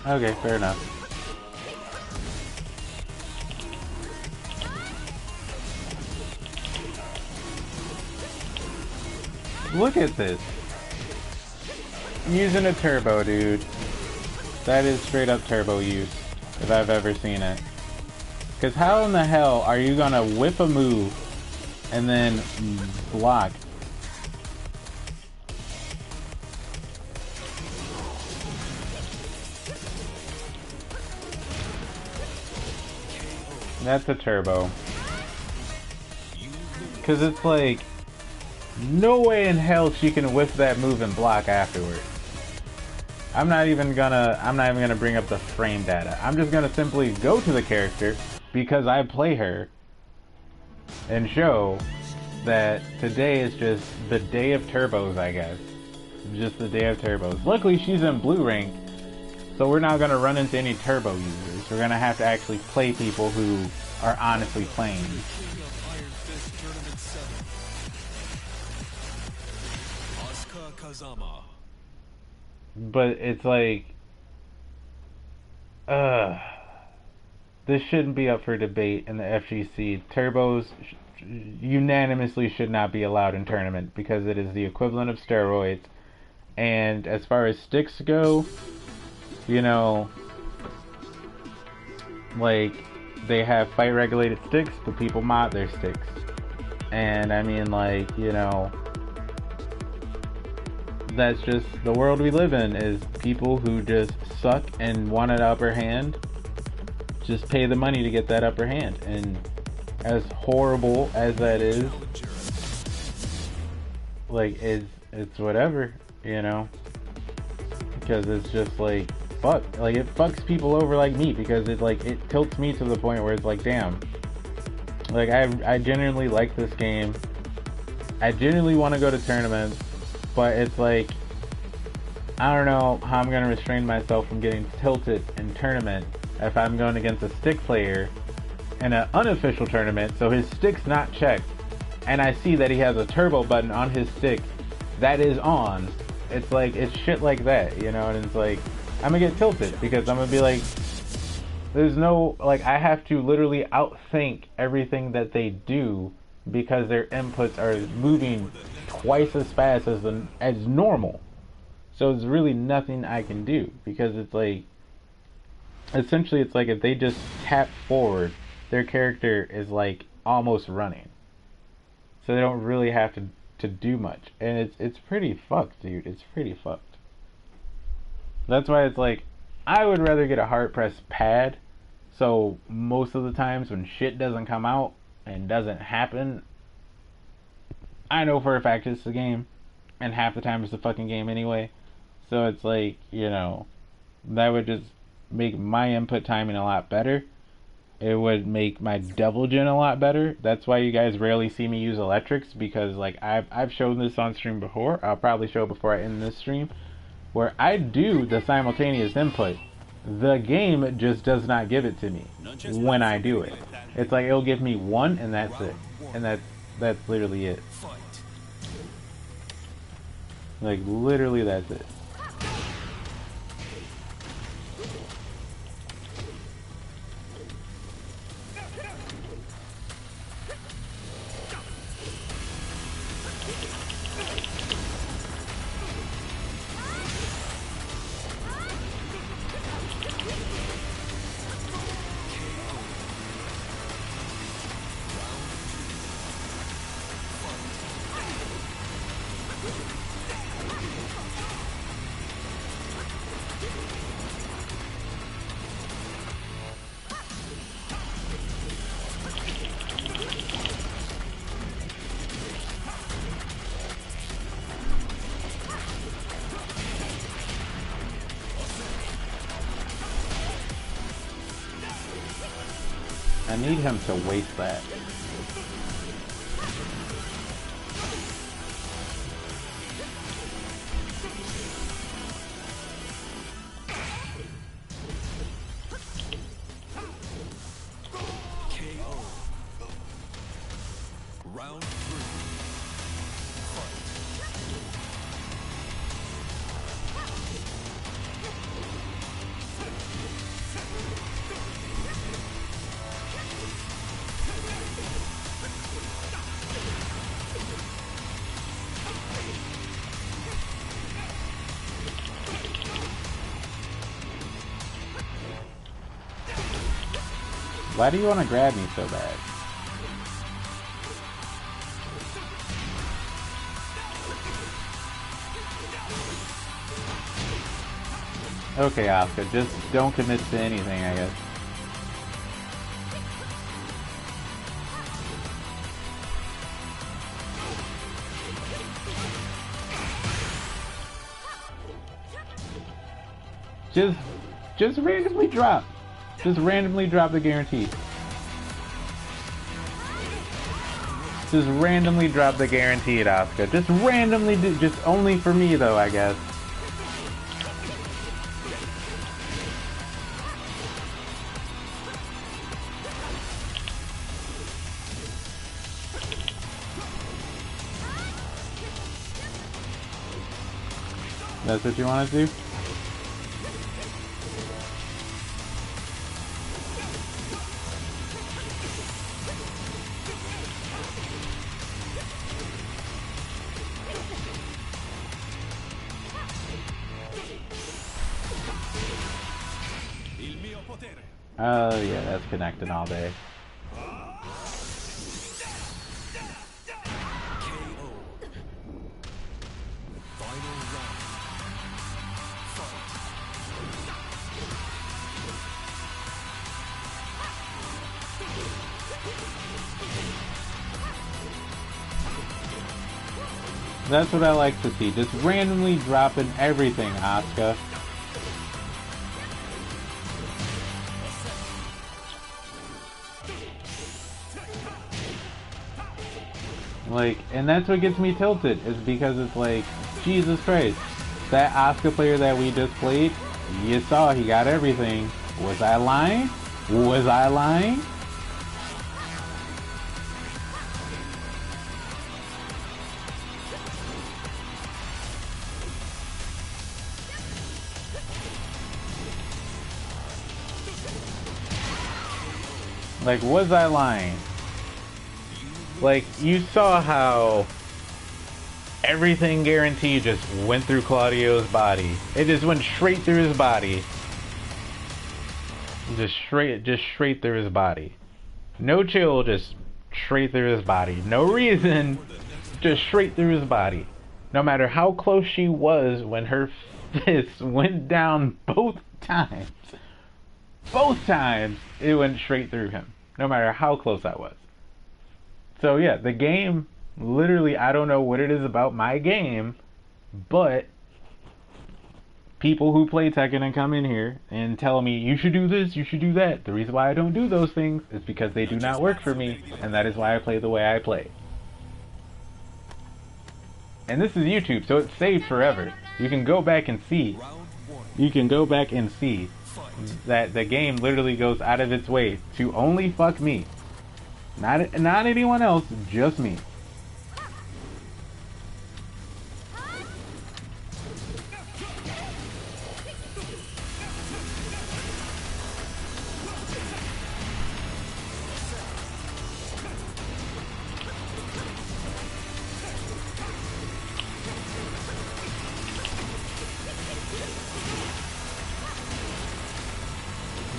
Okay, fair enough. Look at this. I'm using a turbo, dude. That is straight up turbo use, if I've ever seen it. Because how in the hell are you gonna whip a move and then block That's a turbo. Because it's like, no way in hell she can whiff that move and block afterwards. I'm not even gonna bring up the frame data. I'm just gonna simply go to the character because I play her and show that today is just the day of turbos, I guess. Just the day of turbos. Luckily she's in blue rank, so we're not gonna run into any turbo users. We're gonna have to actually play people who are honestly playing. But it's like, this shouldn't be up for debate in the FGC. Turbos unanimously should not be allowed in tournament because it is the equivalent of steroids. And as far as sticks go, you know, like, they have fight regulated sticks, but people mod their sticks. And I mean, like, you know, that's just the world we live in, is people who just suck and want an upper hand just pay the money to get that upper hand. And as horrible as that is, like, it's whatever, you know, because it's just like, fuck, like, it fucks people over like me, because it, like, it tilts me to the point where it's like, damn, like, I genuinely like this game, I genuinely want to go to tournaments, but it's like, I don't know how I'm going to restrain myself from getting tilted in tournament if I'm going against a stick player in an unofficial tournament, so his stick's not checked, and I see that he has a turbo button on his stick that is on. It's like, it's shit like that, you know, and it's like, I'm gonna get tilted because I'm gonna be like, there's no, like, I have to literally outthink everything that they do because their inputs are moving twice as fast as normal. So there's really nothing I can do, because it's like, essentially it's like if they just tap forward, their character is like almost running. So they don't really have to do much. And it's pretty fucked, dude. It's pretty fucked. That's why it's like, I would rather get a hard press pad, so most of the times when shit doesn't come out and doesn't happen, I know for a fact it's the game, and half the time it's the fucking game anyway. So it's like, you know, that would just make my input timing a lot better. It would make my devil gen a lot better. That's why you guys rarely see me use electrics, because like I've shown this on stream before. I'll probably show it before I end this stream, where I do the simultaneous input. The game just does not give it to me when I do it. It's like, it'll give me one and that's it. And that's literally it. Like, literally that's it. I need him to waste that. Why do you want to grab me so bad? Okay, Asuka, just don't commit to anything, I guess. Just randomly drop. Just randomly drop the guarantee. Just randomly drop the guaranteed, Asuka. Just randomly do, just only for me though, I guess. That's what you want to do? Oh yeah, that's connecting all day. That's what I like to see. Just randomly dropping everything, Asuka. Like, and that's what gets me tilted, is because it's like, Jesus Christ, that Asuka player that we just played, you saw he got everything. Was I lying? Was I lying? Like, was I lying? Like, you saw how everything guaranteed just went through Claudio's body. It just went straight through his body. Just straight through his body. No chill, just straight through his body. No reason, just straight through his body. No matter how close she was when her fist went down both times. Both times, it went straight through him. No matter how close I was. So yeah, the game, literally, I don't know what it is about my game, but people who play Tekken and come in here and tell me, you should do this, you should do that. The reason why I don't do those things is because they do not work for me, and that is why I play the way I play. And this is YouTube, so it's saved forever. You can go back and see. You can go back and see that the game literally goes out of its way to only fuck me. Not anyone else, just me.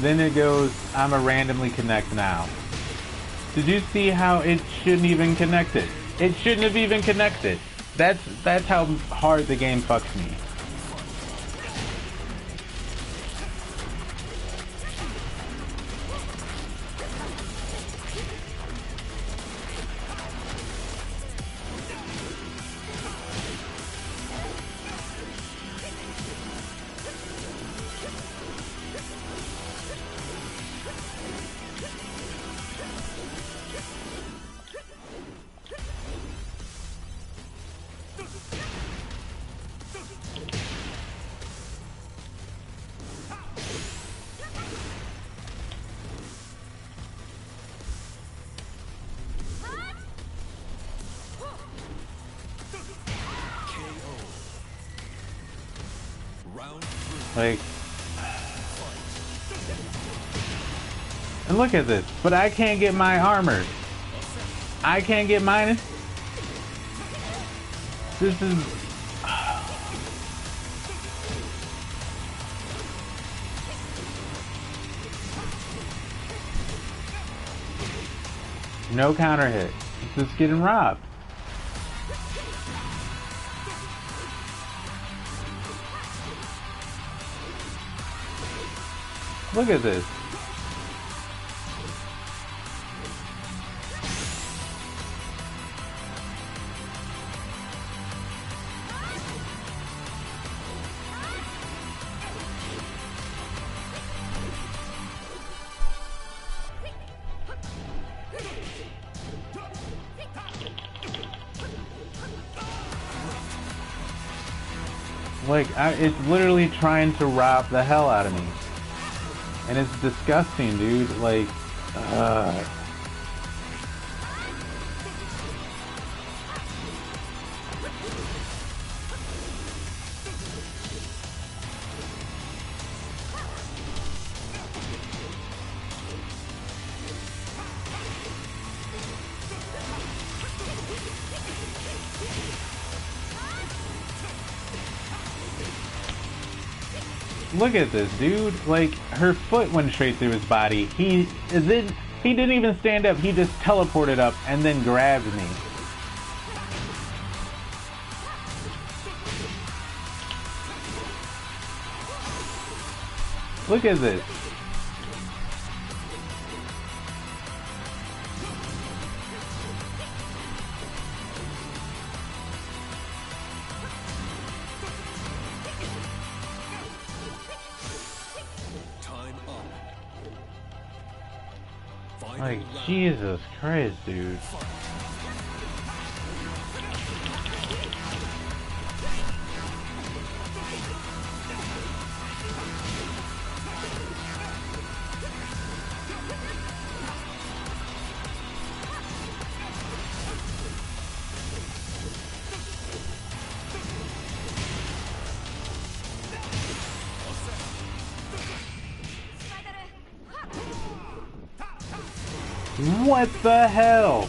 Then it goes, I'ma randomly connect now. Did you see how it shouldn't even connect it? It shouldn't have even connected. That's how hard the game fucks me. Like, and look at this, but I can't get my armor. I can't get mine. This is... No counter hit. It's just getting robbed. Look at this. Like, it's literally trying to rob the hell out of me. And it's disgusting, dude. Like, look at this, dude. Like, her foot went straight through his body. He didn't even stand up. He just teleported up and then grabbed me. Look at this. Like, Jesus Christ, dude. What the hell?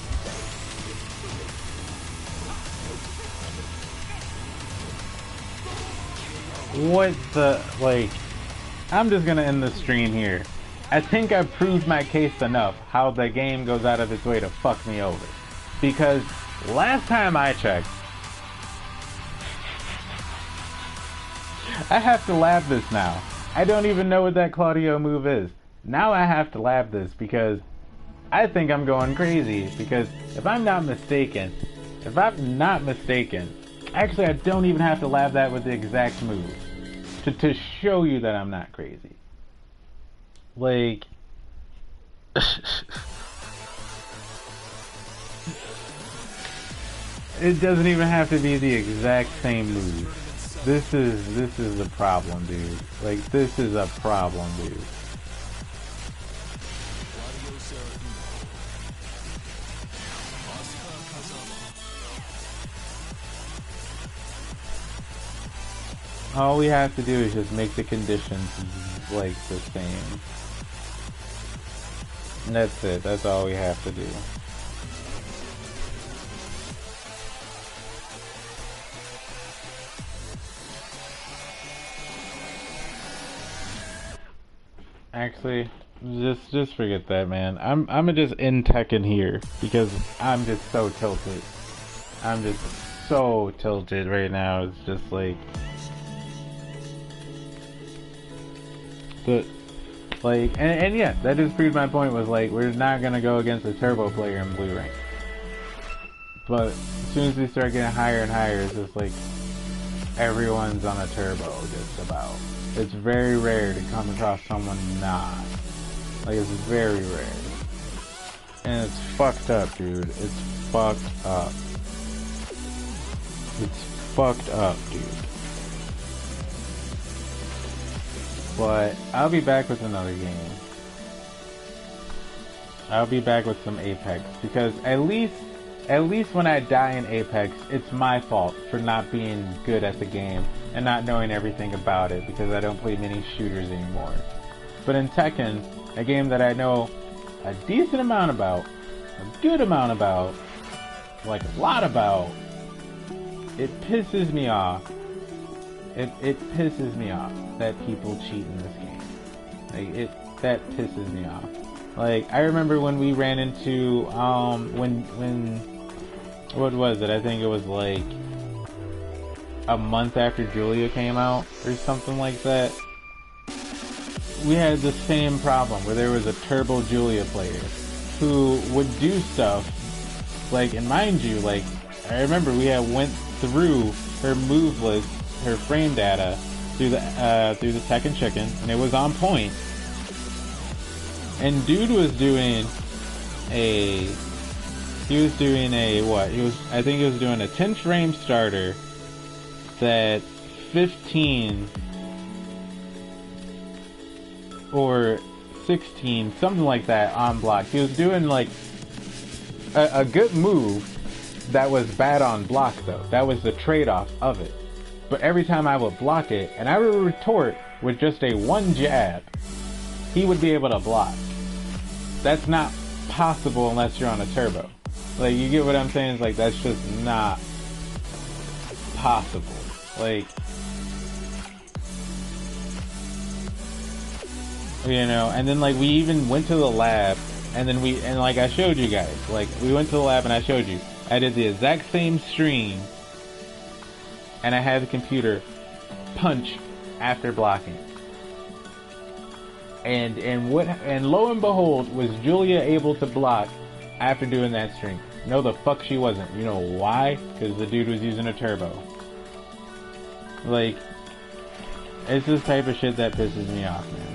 What the, like, I'm just gonna end the stream here. I think I've proved my case enough how the game goes out of its way to fuck me over. Because last time I checked, I have to lab this now. I don't even know what that Claudio move is. Now I have to lab this because I think I'm going crazy, because if I'm not mistaken, actually I don't even have to lab that with the exact move to show you that I'm not crazy. Like, it doesn't even have to be the exact same move. This is a problem, dude. Like, this is a problem, dude. All we have to do is just make the conditions like the same. And that's it. That's all we have to do. Actually, just forget that, man. I'm gonna just end Tekken here because I'm just so tilted. I'm just so tilted right now. It's just like, and yeah, that just proved my point. Was like, we're not gonna go against a turbo player in blue rank. But as soon as we start getting higher and higher, it's just like everyone's on a turbo, just about. It's very rare to come across someone not. Like, it's very rare. And it's fucked up, dude. It's fucked up. It's fucked up, dude. But I'll be back with another game. I'll be back with some Apex, because at least when I die in Apex, it's my fault for not being good at the game and not knowing everything about it, because I don't play many shooters anymore. But in Tekken, a game that I know a decent amount about, a good amount about, like a lot about, it pisses me off. It pisses me off that people cheat in this game. Like, that pisses me off. Like, I remember when we ran into, what was it? I think it was like a month after Julia came out or something like that. We had the same problem where there was a turbo Julia player who would do stuff, like, and mind you, like, I remember we had went through her move list, her frame data, through the Tekken Chicken, and it was on point. And dude was doing a, I think he was doing a 10 frame starter that 15 or 16, something like that, on block. He was doing like a good move that was bad on block though. That was the trade-off of it. But every time I would block it, and I would retort with just a one jab, he would be able to block. That's not possible unless you're on a turbo. Like, you get what I'm saying? It's like, that's just not possible. Like, you know, and then like we even went to the lab, and then like I showed you guys, like we went to the lab and I showed you, I did the exact same stream, and I had the computer punch after blocking. And lo and behold, was Julia able to block after doing that stream? No, the fuck she wasn't. You know why? Because the dude was using a turbo. Like, it's this type of shit that pisses me off, man.